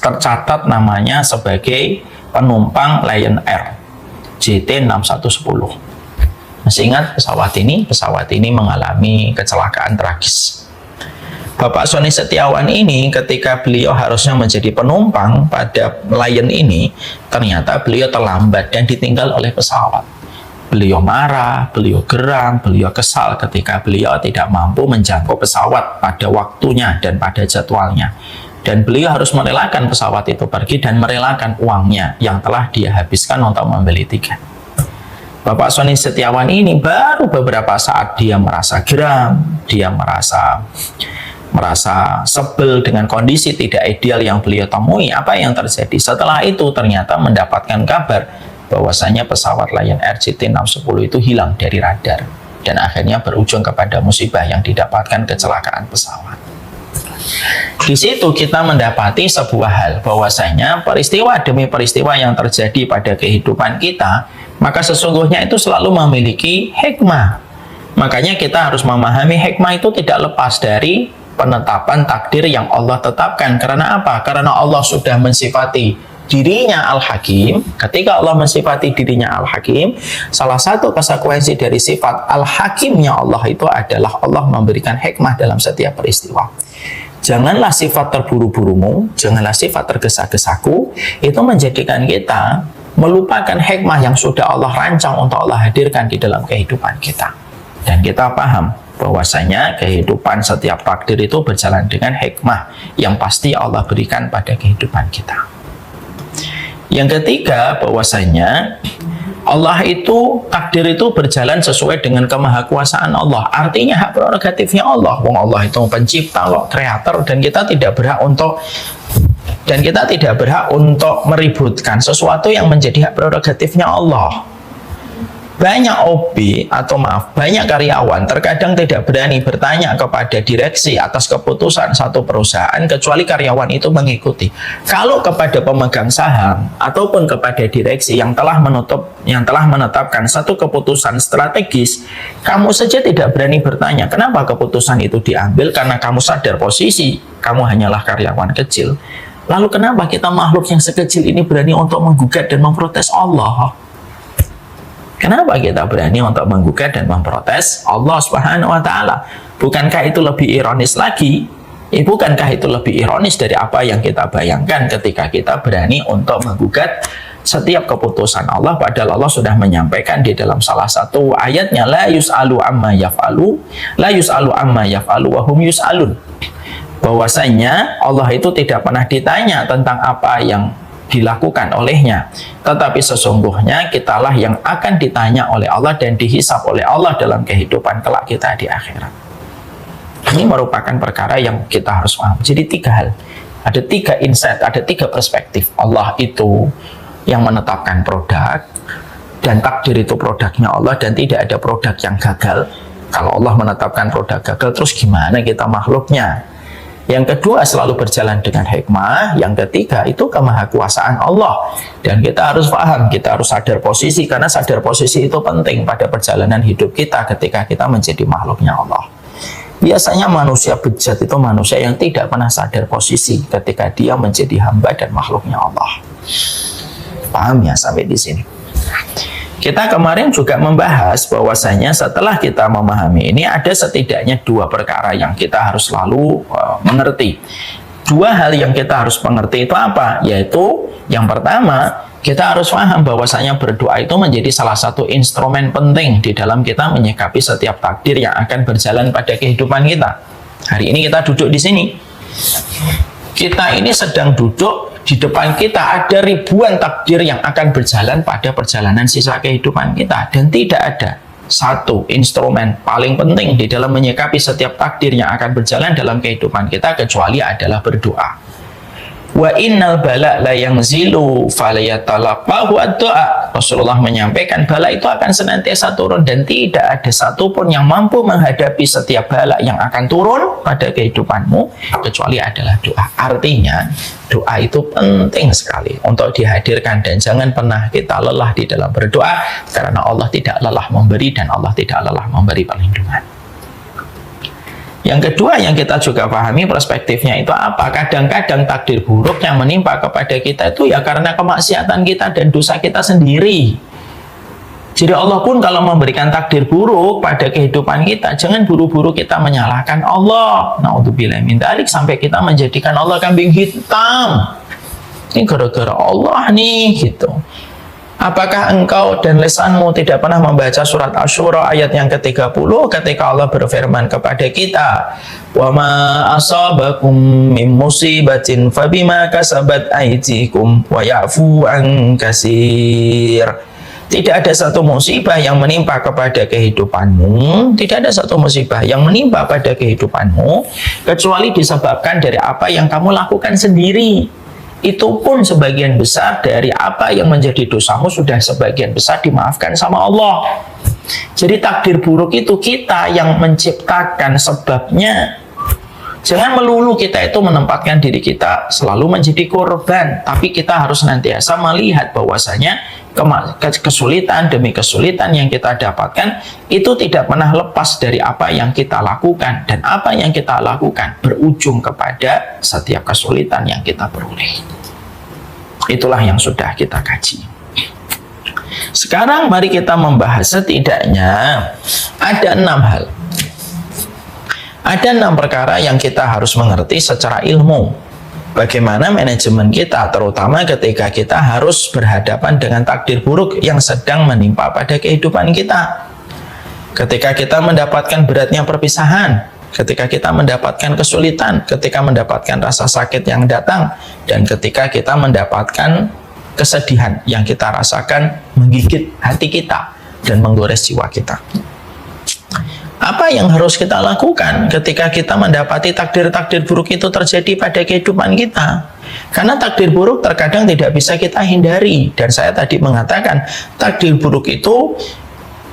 tercatat namanya sebagai penumpang Lion Air JT6110. Masih ingat pesawat ini? Pesawat ini mengalami kecelakaan tragis. Bapak Sony Setiawan ini ketika beliau harusnya menjadi penumpang pada Lion ini, ternyata beliau terlambat dan ditinggal oleh pesawat. Beliau marah, beliau geram, beliau kesal ketika beliau tidak mampu menjangkau pesawat pada waktunya dan pada jadwalnya. Dan beliau harus merelakan pesawat itu pergi dan merelakan uangnya yang telah dia habiskan untuk membeli tiket. Bapak Sony Setiawan ini baru beberapa saat dia merasa geram, dia merasa sebel dengan kondisi tidak ideal yang beliau temui. Apa yang terjadi? Setelah itu ternyata mendapatkan kabar bahwasanya pesawat Lion Air JT610 itu hilang dari radar dan akhirnya berujung kepada musibah yang didapatkan kecelakaan pesawat. Di situ kita mendapati sebuah hal bahwasanya peristiwa demi peristiwa yang terjadi pada kehidupan kita, maka sesungguhnya itu selalu memiliki hikmah. Makanya kita harus memahami hikmah itu tidak lepas dari penetapan takdir yang Allah tetapkan. Karena apa? Karena Allah sudah mensifati dirinya Al-Hakim. Ketika Allah mensifati dirinya Al-Hakim, salah satu konsekuensi dari sifat Al-Hakimnya Allah itu adalah Allah memberikan hikmah dalam setiap peristiwa. Janganlah sifat terburu-burumu, janganlah sifat tergesa-gesaku, itu menjadikan kita melupakan hikmah yang sudah Allah rancang untuk Allah hadirkan di dalam kehidupan kita. Dan kita paham bahwasanya kehidupan setiap takdir itu berjalan dengan hikmah yang pasti Allah berikan pada kehidupan kita. Yang ketiga, bahwasanya Allah itu, takdir itu berjalan sesuai dengan kemahakuasaan Allah. Artinya hak prerogatifnya Allah. Wong Allah itu pencipta, Allah kreator, dan kita tidak berhak untuk meributkan sesuatu yang menjadi hak prerogatifnya Allah. Banyak banyak karyawan terkadang tidak berani bertanya kepada direksi atas keputusan satu perusahaan kecuali karyawan itu mengikuti. Kalau kepada pemegang saham ataupun kepada direksi yang telah menetapkan satu keputusan strategis, kamu saja tidak berani bertanya kenapa keputusan itu diambil, karena kamu sadar posisi kamu hanyalah karyawan kecil. Lalu kenapa kita makhluk yang sekecil ini berani untuk menggugat dan memprotes Allah? Kenapa kita berani untuk menggugat dan memprotes Allah Subhanahu wa Ta'ala? Bukankah itu lebih ironis lagi? Bukankah itu lebih ironis dari apa yang kita bayangkan ketika kita berani untuk menggugat setiap keputusan Allah, padahal Allah sudah menyampaikan di dalam salah satu ayatnya, la yus'alu amma yaf'alu wa hum yus'alun. Bahwasanya Allah itu tidak pernah ditanya tentang apa yang dilakukan olehnya, tetapi sesungguhnya kitalah yang akan ditanya oleh Allah dan dihisap oleh Allah dalam kehidupan kelak kita di akhirat. Ini merupakan perkara yang kita harus paham. Jadi tiga hal, ada tiga insight, ada tiga perspektif. Allah itu yang menetapkan produk, dan takdir itu produknya Allah, dan tidak ada produk yang gagal. Kalau Allah menetapkan produk gagal, terus gimana kita makhluknya? Yang kedua, selalu berjalan dengan hikmah. Yang ketiga, itu kemahakuasaan Allah. Dan kita harus paham, kita harus sadar posisi, karena sadar posisi itu penting pada perjalanan hidup kita ketika kita menjadi makhluknya Allah. Biasanya manusia bejat itu manusia yang tidak pernah sadar posisi ketika dia menjadi hamba dan makhluknya Allah. Paham ya sampai di sini? Kita kemarin juga membahas bahwasanya setelah kita memahami ini, ada setidaknya dua perkara yang kita harus selalu mengerti. Dua hal yang kita harus mengerti itu apa? Yaitu yang pertama, kita harus paham bahwasanya berdoa itu menjadi salah satu instrumen penting di dalam kita menyikapi setiap takdir yang akan berjalan pada kehidupan kita. Hari ini kita duduk di sini. Kita ini sedang duduk, di depan kita ada ribuan takdir yang akan berjalan pada perjalanan sisa kehidupan kita, dan tidak ada satu instrumen paling penting di dalam menyikapi setiap takdir yang akan berjalan dalam kehidupan kita kecuali adalah berdoa. Wa innal bala la yanzilu falayatalaqahu ad-du'a. Rasulullah menyampaikan bala itu akan senantiasa turun dan tidak ada satupun yang mampu menghadapi setiap bala yang akan turun pada kehidupanmu kecuali adalah doa. Artinya doa itu penting sekali untuk dihadirkan dan jangan pernah kita lelah di dalam berdoa karena Allah tidak lelah memberi dan Allah tidak lelah memberi perlindungan. Yang kedua yang kita juga pahami perspektifnya itu apa? Kadang-kadang takdir buruk yang menimpa kepada kita itu ya karena kemaksiatan kita dan dosa kita sendiri. Jadi Allah pun kalau memberikan takdir buruk pada kehidupan kita, jangan buru-buru kita menyalahkan Allah. Naudzubillah min dzalik sampai kita menjadikan Allah kambing hitam. Ini gara-gara Allah nih gitu. Apakah engkau dan lisanmu tidak pernah membaca surat Asy-Syura ayat yang ke-30 ketika Allah berfirman kepada kita, "Wa ma asabakum min musibatin fabima kasabat aydikum wa ya'fu an katsir." Tidak ada satu musibah yang menimpa kepada kehidupanmu, tidak ada satu musibah yang menimpa pada kehidupanmu kecuali disebabkan dari apa yang kamu lakukan sendiri. Itu pun sebagian besar dari apa yang menjadi dosamu sudah sebagian besar dimaafkan sama Allah. Jadi takdir buruk itu kita yang menciptakan sebabnya. Jangan melulu kita itu menempatkan diri kita selalu menjadi korban, tapi kita harus nantiasa melihat bahwasanya kesulitan demi kesulitan yang kita dapatkan itu tidak pernah lepas dari apa yang kita lakukan, dan apa yang kita lakukan berujung kepada setiap kesulitan yang kita peroleh. Itulah yang sudah kita kaji. Sekarang mari kita membahas setidaknya ada 6 hal. Ada 6 perkara yang kita harus mengerti secara ilmu. Bagaimana manajemen kita, terutama ketika kita harus berhadapan dengan takdir buruk yang sedang menimpa pada kehidupan kita. Ketika kita mendapatkan beratnya perpisahan, ketika kita mendapatkan kesulitan, ketika mendapatkan rasa sakit yang datang, dan ketika kita mendapatkan kesedihan yang kita rasakan menggigit hati kita dan menggores jiwa kita. Apa yang harus kita lakukan ketika kita mendapati takdir-takdir buruk itu terjadi pada kehidupan kita? Karena takdir buruk terkadang tidak bisa kita hindari. Dan saya tadi mengatakan, takdir buruk itu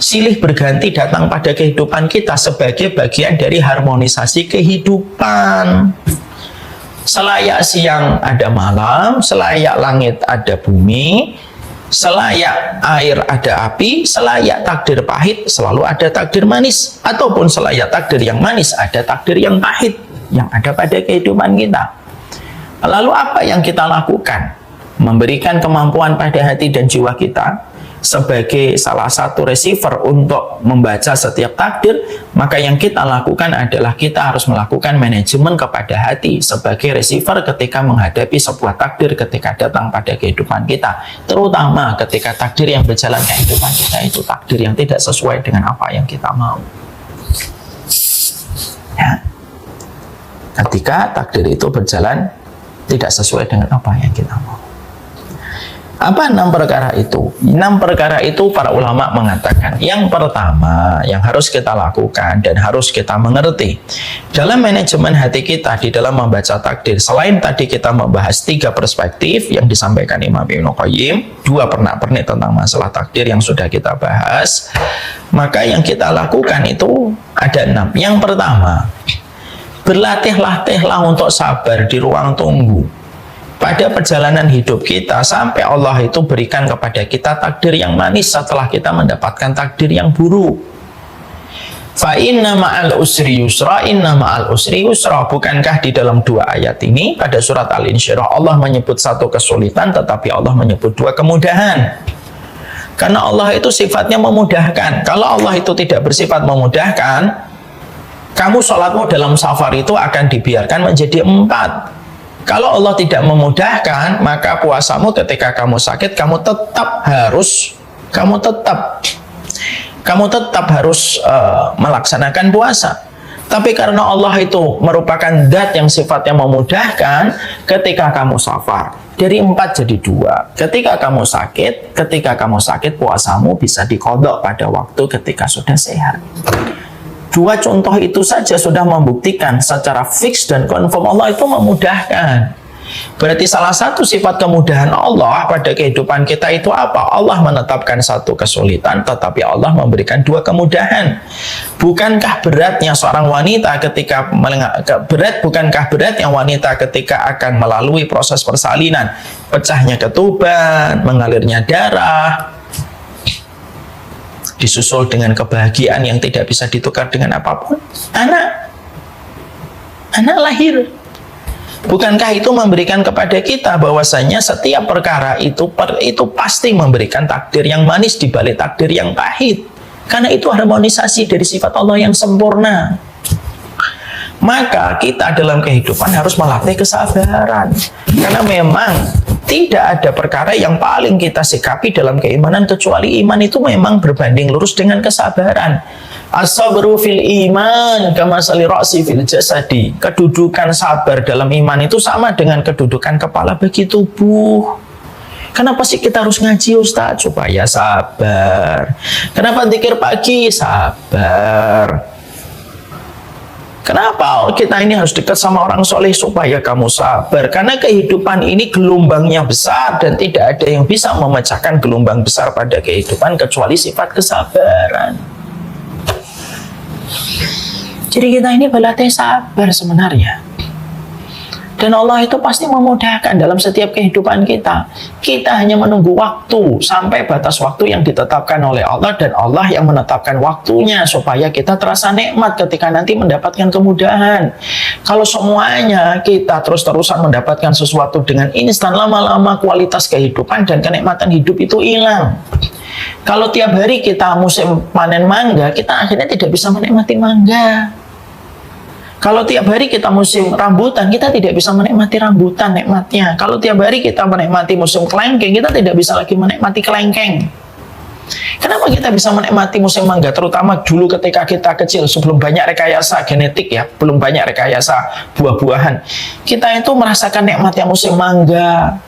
silih berganti datang pada kehidupan kita sebagai bagian dari harmonisasi kehidupan. Selayak siang ada malam, selayak langit ada bumi, selayak air ada api, selayak takdir pahit selalu ada takdir manis, ataupun selayak takdir yang manis ada takdir yang pahit yang ada pada kehidupan kita. Lalu apa yang kita lakukan? Memberikan kemampuan pada hati dan jiwa kita sebagai salah satu receiver untuk membaca setiap takdir, maka yang kita lakukan adalah kita harus melakukan manajemen kepada hati sebagai receiver ketika menghadapi sebuah takdir ketika datang pada kehidupan kita, terutama ketika takdir yang berjalan kehidupan kita itu takdir yang tidak sesuai dengan apa yang kita mau. Ya. Ketika takdir itu berjalan tidak sesuai dengan apa yang kita mau. Apa 6 perkara itu? 6 perkara itu para ulama mengatakan, yang pertama yang harus kita lakukan dan harus kita mengerti dalam manajemen hati kita di dalam membaca takdir, selain tadi kita membahas 3 perspektif yang disampaikan Imam Ibnu Qayyim, 2 pernak-pernik tentang masalah takdir yang sudah kita bahas, maka yang kita lakukan itu ada 6. Yang pertama, berlatih-latihlah untuk sabar di ruang tunggu pada perjalanan hidup kita sampai Allah itu berikan kepada kita takdir yang manis setelah kita mendapatkan takdir yang buruk. Fa inna ma'al usri yusra, inna ma'al usri yusra. Bukankah di dalam 2 ayat ini pada surat Al-Insyirah Allah menyebut 1 kesulitan tetapi Allah menyebut 2 kemudahan? Karena Allah itu sifatnya memudahkan. Kalau Allah itu tidak bersifat memudahkan, kamu sholatmu dalam safar itu akan dibiarkan menjadi 4. Kalau Allah tidak memudahkan, maka puasamu ketika kamu sakit, kamu tetap harus melaksanakan puasa. Tapi karena Allah itu merupakan zat yang sifatnya memudahkan, ketika kamu safar, Dari 4 jadi 2. Ketika kamu sakit, puasamu bisa diqadha pada waktu ketika sudah sehat. 2 contoh itu saja sudah membuktikan secara fix dan confirm Allah itu memudahkan. Berarti salah satu sifat kemudahan Allah pada kehidupan kita itu apa? Allah menetapkan satu kesulitan, tetapi Allah memberikan 2 kemudahan. Bukankah beratnya seorang wanita ketika wanita ketika akan melalui proses persalinan, pecahnya ketuban, mengalirnya darah, disusul dengan kebahagiaan yang tidak bisa ditukar dengan apapun. Anak lahir. Bukankah itu memberikan kepada kita bahwasanya setiap perkara itu pasti memberikan takdir yang manis di balik takdir yang pahit. Karena itu harmonisasi dari sifat Allah yang sempurna. Maka kita dalam kehidupan harus melatih kesabaran. Karena memang tidak ada perkara yang paling kita sikapi dalam keimanan kecuali iman itu memang berbanding lurus dengan kesabaran. As-sabru fil iman kamasali ra'si fil jasadi. Kedudukan sabar dalam iman itu sama dengan kedudukan kepala bagi tubuh. Kenapa sih kita harus ngaji, Ustaz? Supaya sabar. Kenapa zikir pagi? Sabar. Kenapa kita ini harus dekat sama orang soleh? Supaya kamu sabar. Karena kehidupan ini gelombangnya besar dan tidak ada yang bisa memecahkan gelombang besar pada kehidupan kecuali sifat kesabaran. Jadi kita ini berlatih sabar sebenarnya. Dan Allah itu pasti memudahkan dalam setiap kehidupan kita. Kita hanya menunggu waktu sampai batas waktu yang ditetapkan oleh Allah, dan Allah yang menetapkan waktunya supaya kita terasa nikmat ketika nanti mendapatkan kemudahan. Kalau semuanya kita terus-terusan mendapatkan sesuatu dengan instan, lama-lama kualitas kehidupan dan kenikmatan hidup itu hilang. Kalau tiap hari kita musim panen mangga, kita akhirnya tidak bisa menikmati mangga. Kalau tiap hari kita musim rambutan, kita tidak bisa menikmati rambutan nikmatnya. Kalau tiap hari kita menikmati musim kelengkeng, kita tidak bisa lagi menikmati kelengkeng. Kenapa kita bisa menikmati musim mangga? Terutama dulu ketika kita kecil, sebelum banyak rekayasa genetik ya, belum banyak rekayasa buah-buahan. Kita itu merasakan nikmatnya musim mangga,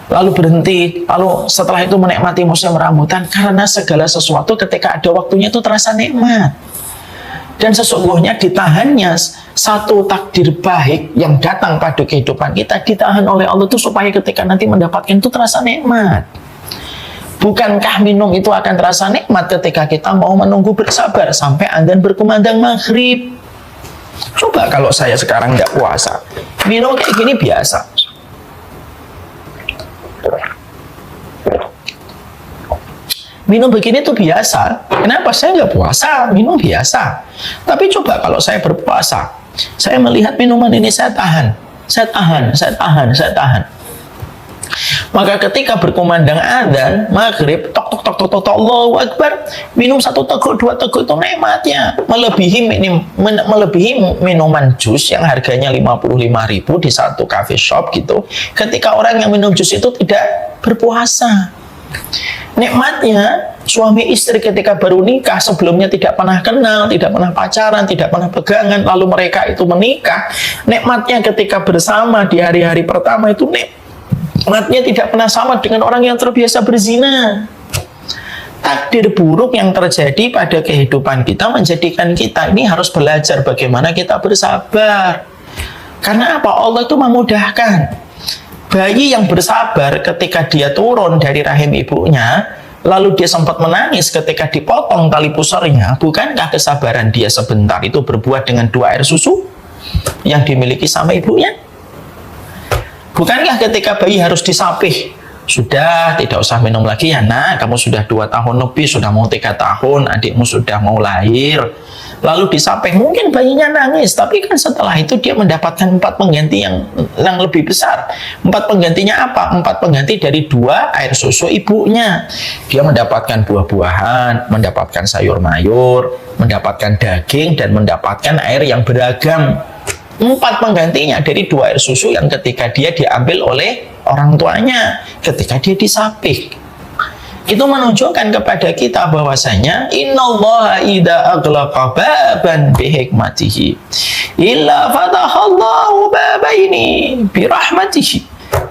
lalu berhenti, lalu setelah itu menikmati musim rambutan. Karena segala sesuatu ketika ada waktunya itu terasa nikmat. Dan sesungguhnya ditahannya satu takdir baik yang datang pada kehidupan kita, ditahan oleh Allah itu supaya ketika nanti mendapatkan itu terasa nikmat. Bukankah minum itu akan terasa nikmat ketika kita mau menunggu bersabar sampai adzan berkumandang maghrib? Coba kalau saya sekarang nggak puasa, minum kayak gini biasa. Minum begini tuh biasa. Kenapa saya nggak puasa? Minum biasa. Tapi coba kalau saya berpuasa, saya melihat minuman ini saya tahan. Maka ketika berkumandang adzan maghrib, tok Allahu Akbar, minum 1 teguk 2 teguk itu nikmatnya melebihi minuman jus yang harganya 55.000 di satu cafe shop gitu. Ketika orang yang minum jus itu tidak berpuasa. Nikmatnya suami istri ketika baru nikah, sebelumnya tidak pernah kenal, tidak pernah pacaran, tidak pernah pegangan, lalu mereka itu menikah. Nikmatnya ketika bersama di hari-hari pertama itu nikmatnya tidak pernah sama dengan orang yang terbiasa berzina. Takdir buruk yang terjadi pada kehidupan kita menjadikan kita ini harus belajar bagaimana kita bersabar. Karena apa? Allah itu memudahkan. Bayi yang bersabar ketika dia turun dari rahim ibunya, lalu dia sempat menangis ketika dipotong tali pusernya, bukankah kesabaran dia sebentar itu berbuah dengan 2 air susu yang dimiliki sama ibunya? Bukankah ketika bayi harus disapih, sudah tidak usah minum lagi ya nak, kamu sudah 2 tahun lebih, sudah mau 3 tahun, adikmu sudah mau lahir, lalu disapih, mungkin bayinya nangis, tapi kan setelah itu dia mendapatkan 4 pengganti yang lebih besar. 4 penggantinya apa? 4 pengganti dari 2 air susu ibunya. Dia mendapatkan buah-buahan, mendapatkan sayur mayur, mendapatkan daging, dan mendapatkan air yang beragam. 4 penggantinya dari 2 air susu yang ketika dia diambil oleh orang tuanya ketika dia disapih. Itu menunjukkan kepada kita bahwasanya innallaha idza aghlaqa baban bihikmatihi illa fatahallahu babaini birahmatihi.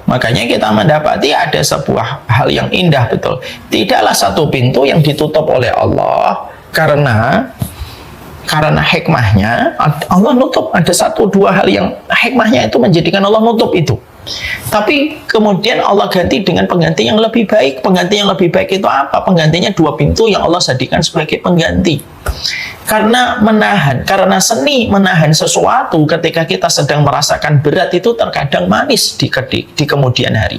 Makanya kita mendapati ada sebuah hal yang indah betul. Tidaklah satu pintu yang ditutup oleh Allah karena hikmahnya Allah nutup. Ada satu dua hal yang hikmahnya itu menjadikan Allah nutup itu. Tapi kemudian Allah ganti dengan pengganti yang lebih baik. Pengganti yang lebih baik itu apa? Penggantinya dua pintu yang Allah jadikan sebagai pengganti. Karena seni menahan sesuatu ketika kita sedang merasakan berat itu terkadang manis di kemudian hari.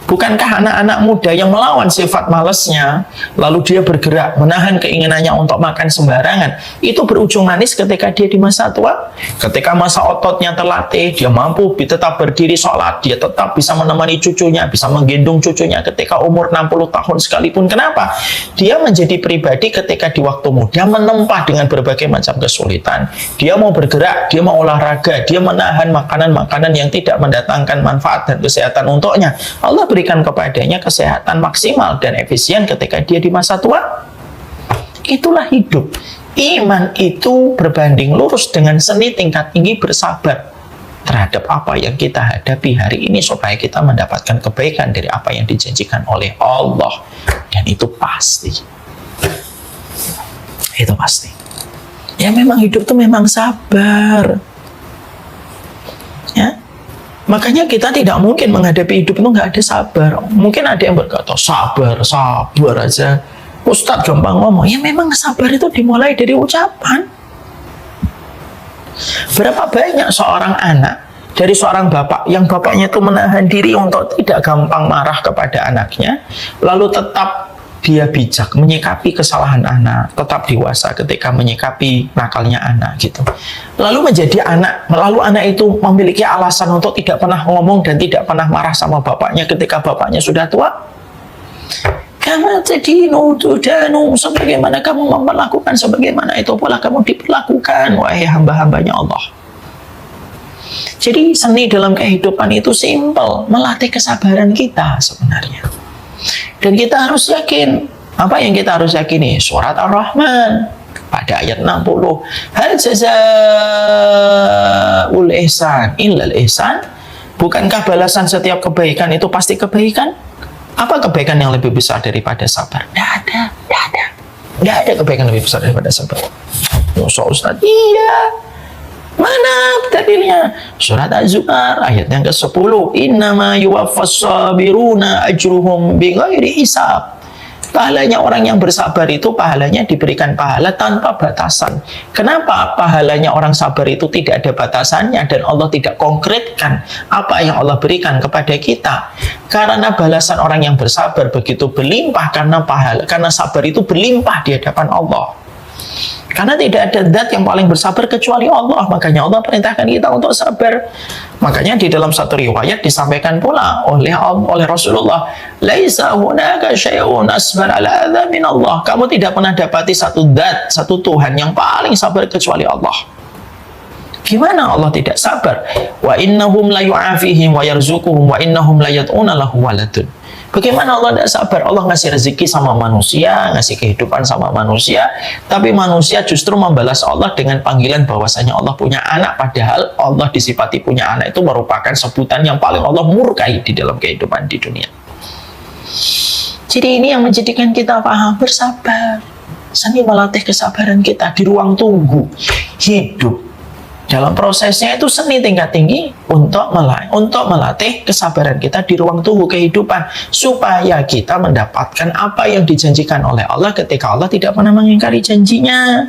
Bukankah anak-anak muda yang melawan sifat malesnya, lalu dia bergerak, menahan keinginannya untuk makan sembarangan, itu berujung manis ketika dia di masa tua? Ketika masa ototnya terlatih, dia mampu tetap berdiri sholat, dia tetap bisa menemani cucunya, bisa menggendong cucunya ketika umur 60 tahun sekalipun. Kenapa? Dia menjadi pribadi ketika di waktu muda menempa dengan berbagai macam kesulitan. Dia mau bergerak, dia mau olahraga, dia menahan makanan-makanan yang tidak mendatangkan manfaat dan kesehatan untuknya. Allah berikan kepadanya kesehatan maksimal dan efisien ketika dia di masa tua. Itulah hidup. Iman itu berbanding lurus dengan seni tingkat tinggi bersabar terhadap apa yang kita hadapi hari ini supaya kita mendapatkan kebaikan dari apa yang dijanjikan oleh Allah. Dan itu pasti. Itu pasti. Ya memang hidup itu memang sabar. Ya. Makanya kita tidak mungkin menghadapi hidup itu nggak ada sabar. Mungkin ada yang berkata, sabar aja. Ustadz gampang ngomong. Ya memang sabar itu dimulai dari ucapan. Berapa banyak seorang anak dari seorang bapak yang bapaknya itu menahan diri untuk tidak gampang marah kepada anaknya, lalu tetap dia bijak menyikapi kesalahan anak, tetap dewasa ketika menyikapi nakalnya anak gitu. Lalu anak itu memiliki alasan untuk tidak pernah ngomong dan tidak pernah marah sama bapaknya ketika bapaknya sudah tua. Kama tadinu tudanu, sebagaimana kamu memperlakukan, sebagaimana itu pula kamu diperlakukan, wahai hamba-hambanya Allah. Jadi seni dalam kehidupan itu simpel, melatih kesabaran kita sebenarnya. Dan kita harus yakin, apa yang kita harus yakini? Surat Ar-Rahman pada ayat 60. Hal jazaa'ul ihsan illal ihsan. Bukankah balasan setiap kebaikan itu pasti kebaikan? Apa kebaikan yang lebih besar daripada sabar? Tidak ada kebaikan lebih besar daripada sabar. Ustaz, iya. Mana dalilnya? Surat Az-Zumar ayat yang ke-10. Innama yuwaffas sabiruna ajruhum bighairi hisab. Pahalanya orang yang bersabar itu pahalanya diberikan pahala tanpa batasan. Kenapa pahalanya orang sabar itu tidak ada batasannya dan Allah tidak konkretkan apa yang Allah berikan kepada kita? Karena balasan orang yang bersabar begitu berlimpah karena sabar itu berlimpah di hadapan Allah. Karena tidak ada zat yang paling bersabar kecuali Allah. Makanya Allah perintahkan kita untuk sabar. Makanya di dalam satu riwayat disampaikan pula oleh Rasulullah, laisa hunaka syai'un asbar ala adza min Allah. Kamu tidak pernah dapati satu zat, satu Tuhan yang paling sabar kecuali Allah. Gimana Allah tidak sabar? Wa innahum la yu'afihim wa yarzuquhum wa innahum la yad'una lahu waladun. Bagaimana Allah tidak sabar? Allah ngasih rezeki sama manusia, ngasih kehidupan sama manusia, tapi manusia justru membalas Allah dengan panggilan bahwasanya Allah punya anak, padahal Allah disifati punya anak itu merupakan sebutan yang paling Allah murkai di dalam kehidupan di dunia. Jadi ini yang menjadikan kita paham bersabar. Seni melatih kesabaran kita di ruang tunggu hidup. Dalam prosesnya itu seni tingkat tinggi untuk melatih kesabaran kita di ruang tunggu kehidupan supaya kita mendapatkan apa yang dijanjikan oleh Allah ketika Allah tidak pernah mengingkari janjinya.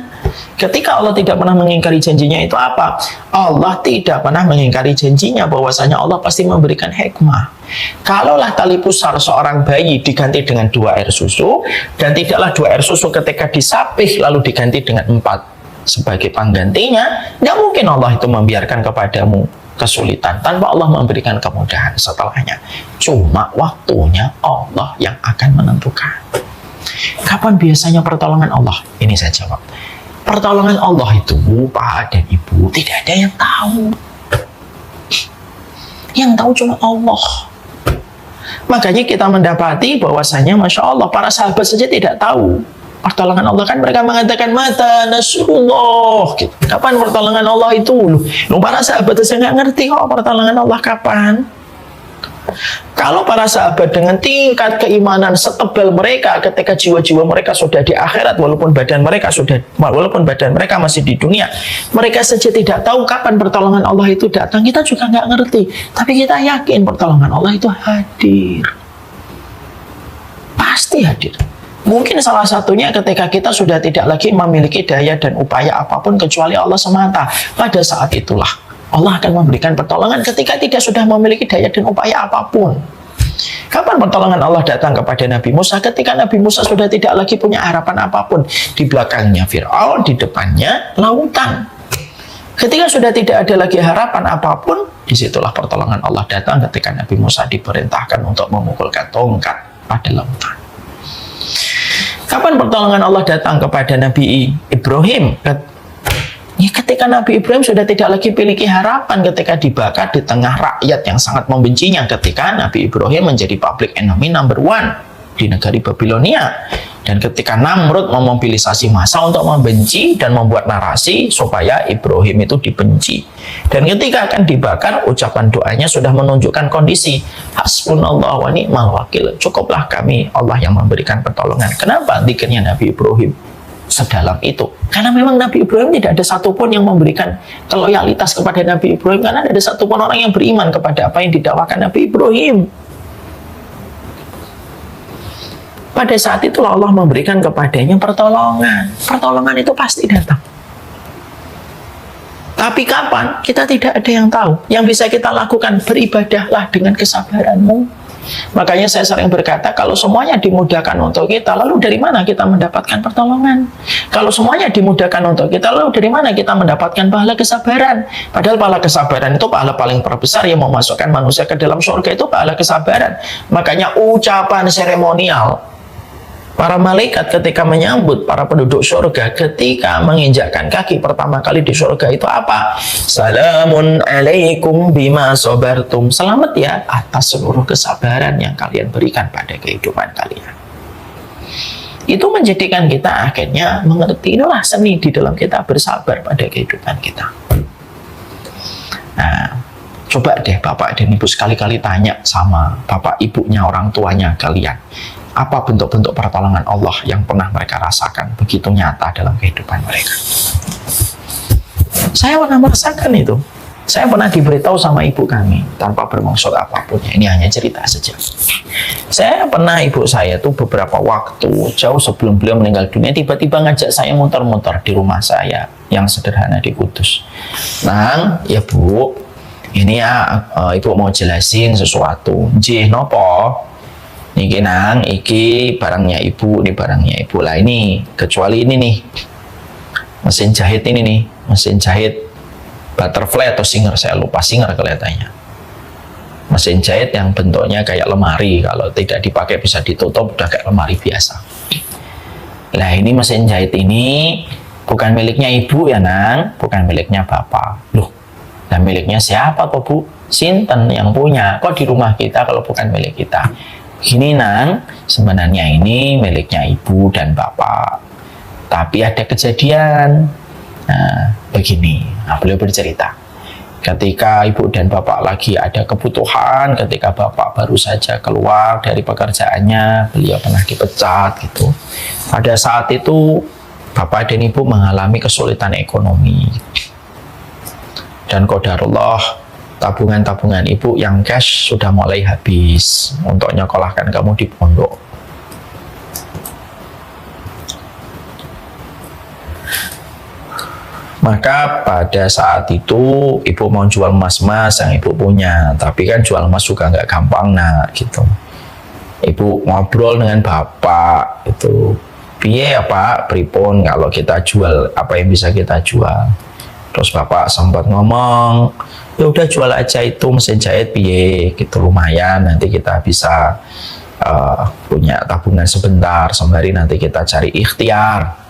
Ketika Allah tidak pernah mengingkari janjinya itu apa? Allah tidak pernah mengingkari janjinya bahwasanya Allah pasti memberikan hikmah. Kalaulah tali pusar seorang bayi diganti dengan 2 air susu dan tidaklah 2 air susu ketika disapih lalu diganti dengan 4 sebagai penggantinya, nggak mungkin Allah itu membiarkan kepadamu kesulitan tanpa Allah memberikan kemudahan setelahnya. Cuma waktunya Allah yang akan menentukan. Kapan biasanya pertolongan Allah? Ini saya jawab. Pertolongan Allah itu, Pak dan Ibu, tidak ada yang tahu. Yang tahu cuma Allah. Makanya kita mendapati bahwasanya Masya Allah, para sahabat saja tidak tahu pertolongan Allah. Kan mereka mengatakan mata nasrullah gitu. Kapan pertolongan Allah itu? Para sahabat saya nggak ngerti kok pertolongan Allah kapan. Kalau para sahabat dengan tingkat keimanan setebal mereka ketika jiwa-jiwa mereka sudah di akhirat, walaupun badan mereka masih di dunia, mereka saja tidak tahu kapan pertolongan Allah itu datang, kita juga nggak ngerti. Tapi kita yakin pertolongan Allah itu hadir. Pasti hadir. Mungkin salah satunya ketika kita sudah tidak lagi memiliki daya dan upaya apapun kecuali Allah semata. Pada saat itulah Allah akan memberikan pertolongan ketika tidak sudah memiliki daya dan upaya apapun. Kapan pertolongan Allah datang kepada Nabi Musa? Ketika Nabi Musa sudah tidak lagi punya harapan apapun. Di belakangnya Fir'aun, di depannya lautan. Ketika sudah tidak ada lagi harapan apapun, disitulah pertolongan Allah datang ketika Nabi Musa diperintahkan untuk memukulkan tongkat pada lautan. Kapan pertolongan Allah datang kepada Nabi Ibrahim? Ya, ketika Nabi Ibrahim sudah tidak lagi memiliki harapan ketika dibakar di tengah rakyat yang sangat membencinya, ketika Nabi Ibrahim menjadi public enemy number one di negeri Babilonia. Dan ketika Namrud memobilisasi massa untuk membenci dan membuat narasi supaya Ibrahim itu dibenci. Dan ketika akan dibakar, ucapan doanya sudah menunjukkan kondisi hasbunallah wa ni'mal wakil. Cukuplah kami Allah yang memberikan pertolongan. Kenapa zikirnya Nabi Ibrahim sedalam itu? Karena memang Nabi Ibrahim tidak ada satupun yang memberikan loyalitas kepada Nabi Ibrahim, karena tidak ada satupun orang yang beriman kepada apa yang didakwakan Nabi Ibrahim. Pada saat itulah Allah memberikan kepadanya pertolongan. Pertolongan itu pasti datang. Tapi kapan? Kita tidak ada yang tahu. Yang bisa kita lakukan, beribadahlah dengan kesabaranmu. Makanya saya sering berkata, kalau semuanya dimudahkan untuk kita, lalu dari mana kita mendapatkan pertolongan? Kalau semuanya dimudahkan untuk kita, lalu dari mana kita mendapatkan pahala kesabaran? Padahal pahala kesabaran itu pahala paling terbesar yang memasukkan manusia ke dalam surga, itu pahala kesabaran. Makanya ucapan seremonial para malaikat ketika menyambut para penduduk surga ketika menginjakkan kaki pertama kali di surga itu apa? Salamun alaikum bima sabartum. Selamat ya atas seluruh kesabaran yang kalian berikan pada kehidupan kalian. Itu menjadikan kita akhirnya mengerti, inilah seni di dalam kita bersabar pada kehidupan kita. Nah, coba deh Bapak dan Ibu sekali-kali tanya sama Bapak Ibunya, orang tuanya kalian, apa bentuk-bentuk pertolongan Allah yang pernah mereka rasakan begitu nyata dalam kehidupan mereka. Saya pernah merasakan itu. Saya pernah diberitahu sama ibu kami tanpa bermaksud apapun. Ini hanya cerita saja. Saya pernah, ibu saya tuh beberapa waktu jauh sebelum beliau meninggal dunia, tiba-tiba ngajak saya muter-muter di rumah saya yang sederhana di Kudus. Nang, ya Bu, ini ya ibu mau jelasin sesuatu. Jih, nopo? Niki nang, iki barangnya ibu, ini barangnya ibu lah. Ini kecuali ini nih, mesin jahit ini nih, mesin jahit butterfly atau singer, saya lupa, singer kelihatannya. Mesin jahit yang bentuknya kayak lemari, kalau tidak dipakai bisa ditutup, udah kayak lemari biasa. Nah ini mesin jahit ini bukan miliknya ibu ya nang, bukan miliknya bapak. Loh, nah miliknya siapa kok Bu? Sinten yang punya? Kok di rumah kita kalau bukan milik kita? Gini nang, sebenarnya ini miliknya ibu dan bapak. Tapi ada kejadian. Nah, begini. Nah, beliau bercerita. Ketika ibu dan bapak lagi ada kebutuhan, ketika bapak baru saja keluar dari pekerjaannya, beliau pernah dipecat gitu. Pada saat itu, bapak dan ibu mengalami kesulitan ekonomi. Dan qadarullah, tabungan-tabungan ibu yang cash sudah mulai habis untuk nyekolahkan kamu di pondok. Maka pada saat itu ibu mau jual emas-emas yang ibu punya, tapi kan jual emas juga nggak gampang nak gitu. Ibu ngobrol dengan bapak itu, piye ya Pak, pripun kalau kita jual, apa yang bisa kita jual? Terus bapak sempat ngomong, ya udah jual aja itu mesin jahit piye gitu, lumayan nanti kita bisa punya tabungan sebentar sembari nanti kita cari ikhtiar.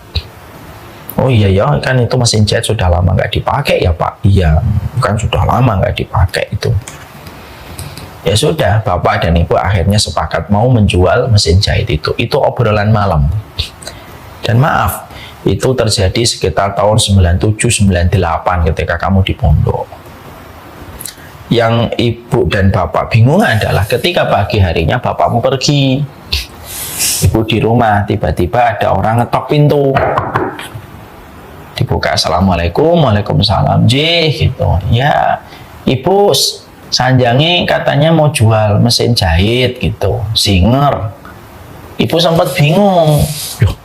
Oh iya ya, kan itu mesin jahit sudah lama nggak dipakai ya Pak. Iya, kan sudah lama nggak dipakai itu. Ya sudah, bapak dan ibu akhirnya sepakat mau menjual mesin jahit itu. Itu obrolan malam. Dan maaf, itu terjadi sekitar tahun 97-98 ketika kamu di pondok. Yang ibu dan bapak bingung adalah ketika pagi harinya bapakmu pergi, ibu di rumah, tiba-tiba ada orang ngetok pintu, dibuka, assalamualaikum, waalaikumsalam, gitu. Ya, ibu sanjange katanya mau jual mesin jahit gitu, singer. Ibu sempat bingung, loh,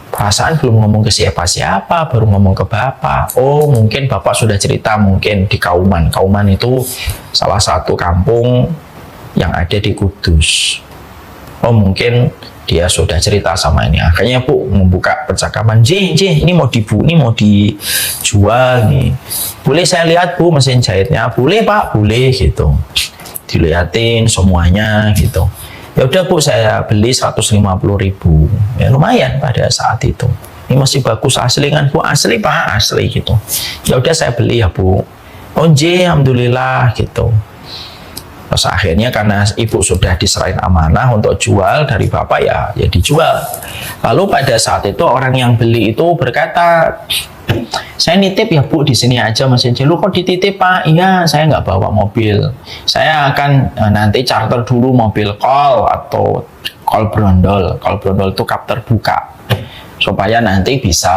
perasaan belum ngomong ke siapa-siapa, baru ngomong ke bapak. Oh, mungkin bapak sudah cerita mungkin di Kauman. Kauman itu salah satu kampung yang ada di Kudus. Oh, mungkin dia sudah cerita sama ini. Akhirnya Bu membuka percakapan, ini mau dijual nih. Boleh saya lihat Bu mesin jahitnya? Boleh Pak, boleh gitu. Dilihatin semuanya gitu. Ya udah Bu, saya beli 150.000. Ya lumayan pada saat itu. Ini masih bagus asli kan Bu? Asli Pak, asli gitu. Ya udah saya beli ya Bu. Oh alhamdulillah gitu. Terus akhirnya karena ibu sudah diserahin amanah untuk jual dari bapak, ya dijual. Lalu pada saat itu orang yang beli itu berkata, saya nitip ya Bu di sini aja mesin jahit. Lu kok dititip Pak? Iya, saya nggak bawa mobil. Saya akan nanti charter dulu mobil kol atau kol brondol. Kol brondol itu kap terbuka supaya nanti bisa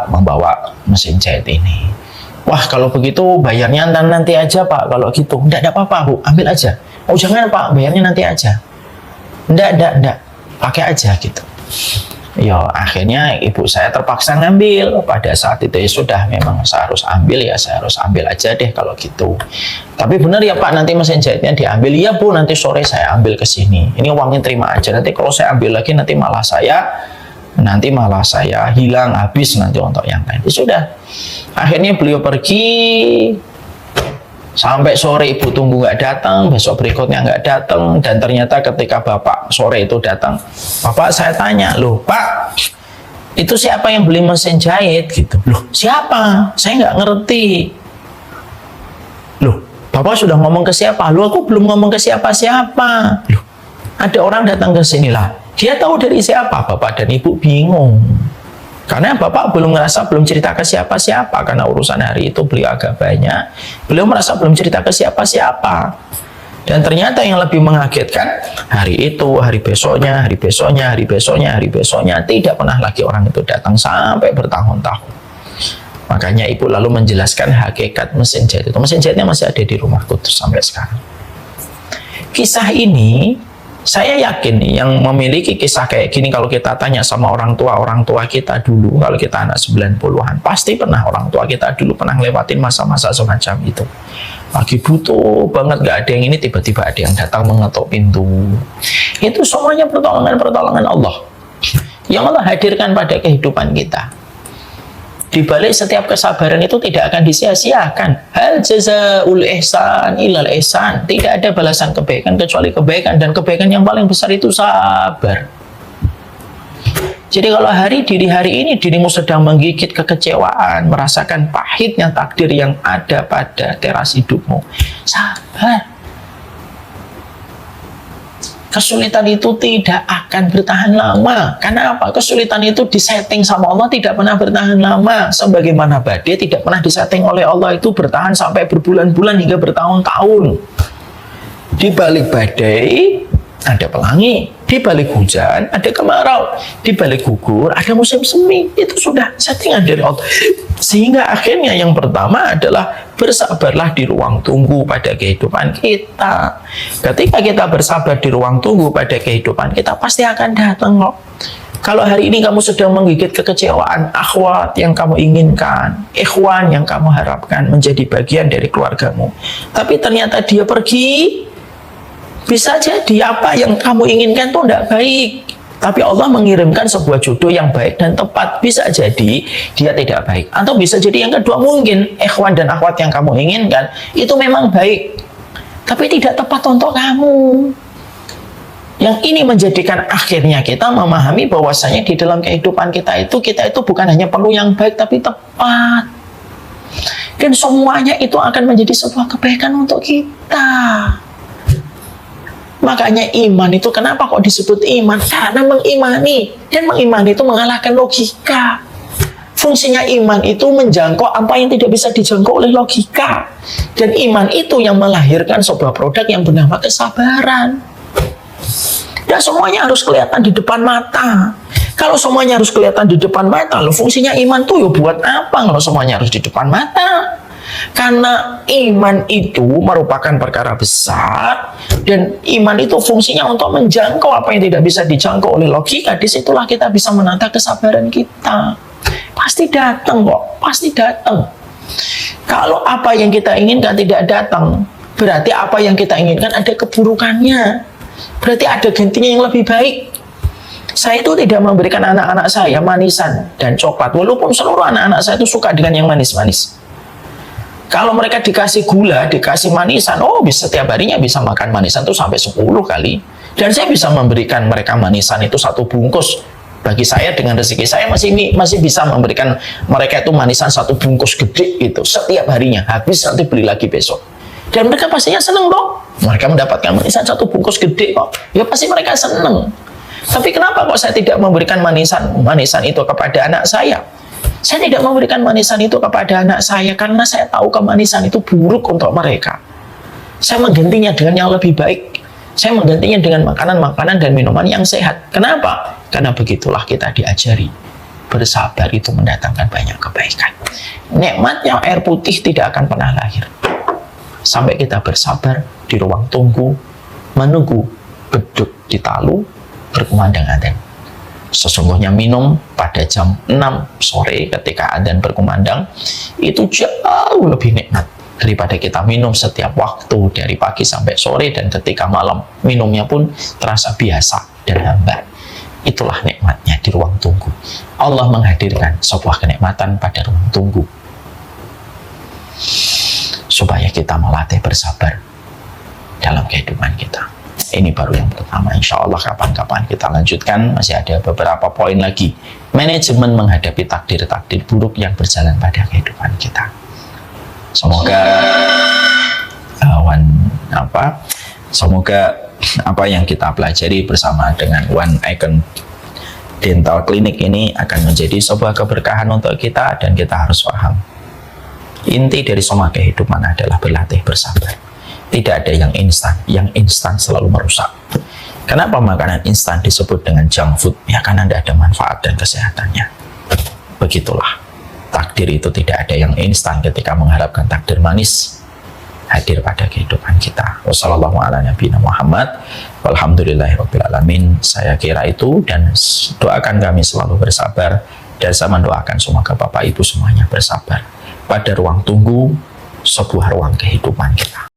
membawa mesin jahit ini. Wah, kalau begitu bayarnya nanti aja Pak. Kalau gitu, enggak apa-apa Bu, ambil aja. Oh jangan Pak, bayarnya nanti aja. Enggak, pakai aja gitu. Ya akhirnya ibu saya terpaksa ngambil. Pada saat itu ya sudah, memang saya harus ambil ya, saya harus ambil aja deh kalau gitu. Tapi benar ya Pak, nanti mesin jahitnya diambil. Iya Bu, nanti sore saya ambil ke sini. Ini uangnya terima aja. Nanti kalau saya ambil lagi nanti malah saya hilang, habis nanti untuk yang lain. Ya sudah. Akhirnya beliau pergi sampai sore, ibu tunggu nggak datang, besok berikutnya nggak datang, dan ternyata ketika bapak sore itu datang, bapak saya tanya, loh Pak, itu siapa yang beli mesin jahit gitu? Loh siapa? Saya nggak ngerti. Loh bapak sudah ngomong ke siapa? Loh aku belum ngomong ke siapa-siapa. Loh ada orang datang ke sini lah, dia tahu dari siapa? Bapak dan ibu bingung. Karena bapak belum cerita ke siapa-siapa, karena urusan hari itu beliau agak banyak. Beliau merasa belum cerita ke siapa-siapa. Dan ternyata yang lebih mengagetkan, hari itu, hari besoknya, tidak pernah lagi orang itu datang sampai bertahun-tahun. Makanya ibu lalu menjelaskan hakikat mesin jahit itu. Mesin jahitnya masih ada di rumah Kudus sampai sekarang. Kisah ini, saya yakin nih, yang memiliki kisah kayak gini, kalau kita tanya sama orang tua kita dulu, kalau kita anak 90-an, pasti pernah orang tua kita dulu pernah ngelewatin masa-masa semacam itu. Lagi butuh banget, gak ada yang ini, tiba-tiba ada yang datang mengetuk pintu. Itu semuanya pertolongan Allah yang Allah hadirkan pada kehidupan kita. Di balik setiap kesabaran itu tidak akan disia-siakan. Hal jazaul ihsan ilal ihsan. Tidak ada balasan kebaikan kecuali kebaikan, dan kebaikan yang paling besar itu sabar. Jadi kalau diri hari ini dirimu sedang menggigit kekecewaan, merasakan pahitnya takdir yang ada pada teras hidupmu, sabar. Kesulitan itu tidak akan bertahan lama. Karena apa? Kesulitan itu disetting sama Allah tidak pernah bertahan lama. Sebagaimana badai tidak pernah disetting oleh Allah itu bertahan sampai berbulan-bulan hingga bertahun-tahun. Di balik badai ada pelangi, di balik hujan ada kemarau, di balik gugur ada musim semi. Itu sudah settingan dari Allah. Sehingga akhirnya yang pertama adalah bersabarlah di ruang tunggu pada kehidupan kita. Ketika kita bersabar di ruang tunggu pada kehidupan kita, pasti akan datang kok. Kalau hari ini kamu sedang menggigit kekecewaan, akhwat yang kamu inginkan, ikhwan yang kamu harapkan menjadi bagian dari keluargamu, tapi ternyata dia pergi, bisa jadi apa yang kamu inginkan itu tidak baik, tapi Allah mengirimkan sebuah jodoh yang baik dan tepat. Bisa jadi dia tidak baik, atau bisa jadi yang kedua, mungkin ikhwan dan akhwat yang kamu inginkan itu memang baik, tapi tidak tepat untuk kamu. Yang ini menjadikan akhirnya kita memahami bahwasanya di dalam kehidupan kita itu bukan hanya perlu yang baik, tapi tepat. Dan semuanya itu akan menjadi sebuah kebaikan untuk kita. Makanya iman itu kenapa kok disebut iman? Karena mengimani. Dan mengimani itu mengalahkan logika. Fungsinya iman itu menjangkau apa yang tidak bisa dijangkau oleh logika. Dan iman itu yang melahirkan sebuah produk yang bernama kesabaran. Dan semuanya harus kelihatan di depan mata. Kalau semuanya harus kelihatan di depan mata, loh fungsinya iman tuh ya buat apa kalau semuanya harus di depan mata? Karena iman itu merupakan perkara besar, dan iman itu fungsinya untuk menjangkau apa yang tidak bisa dijangkau oleh logika. Disitulah kita bisa menata kesabaran kita. Pasti datang kok, pasti datang. Kalau apa yang kita inginkan tidak datang, berarti apa yang kita inginkan ada keburukannya. Berarti ada gantinya yang lebih baik. Saya itu tidak memberikan anak-anak saya manisan dan coklat, walaupun seluruh anak-anak saya itu suka dengan yang manis-manis. Kalau mereka dikasih gula, dikasih manisan, oh bisa setiap harinya bisa makan manisan itu sampai 10 kali. Dan saya bisa memberikan mereka manisan itu 1 bungkus. Bagi saya dengan rezeki saya masih bisa memberikan mereka itu manisan 1 bungkus gede itu setiap harinya. Habis nanti beli lagi besok. Dan mereka pastinya seneng dong. Mereka mendapatkan manisan 1 bungkus gede kok. Ya pasti mereka seneng. Tapi kenapa kok saya tidak memberikan manisan itu kepada anak saya? Saya tidak memberikan manisan itu kepada anak saya karena saya tahu kemanisan itu buruk untuk mereka. Saya menggantinya dengan yang lebih baik. Saya menggantinya dengan makanan-makanan dan minuman yang sehat. Kenapa? Karena begitulah kita diajari. Bersabar itu mendatangkan banyak kebaikan. Nikmatnya air putih tidak akan pernah lahir sampai kita bersabar di ruang tunggu, menunggu beduk ditalu, berkumandang adzan. Sesungguhnya minum pada jam 6 sore ketika adzan berkumandang itu jauh lebih nikmat daripada kita minum setiap waktu dari pagi sampai sore, dan ketika malam minumnya pun terasa biasa dan hambar. Itulah nikmatnya di ruang tunggu. Allah menghadirkan sebuah kenikmatan pada ruang tunggu supaya kita melatih bersabar dalam kehidupan kita. Ini baru yang pertama. Insya Allah kapan-kapan kita lanjutkan. Masih ada beberapa poin lagi. Manajemen menghadapi takdir-takdir buruk yang berjalan pada kehidupan kita. Semoga apa yang kita pelajari bersama dengan One Icon Dental Clinic ini akan menjadi sebuah keberkahan untuk kita, dan kita harus paham. Inti dari semua kehidupan adalah berlatih bersabar. Tidak ada yang instan selalu merusak. Kenapa makanan instan disebut dengan junk food? Ya karena tidak ada manfaat dan kesehatannya. Begitulah. Takdir itu tidak ada yang instan ketika mengharapkan takdir manis hadir pada kehidupan kita. Wassalamualaikum. Saya kira itu, dan doakan kami selalu bersabar, dan saya mendoakan semoga Bapak Ibu semuanya bersabar pada ruang tunggu sebuah ruang kehidupan kita.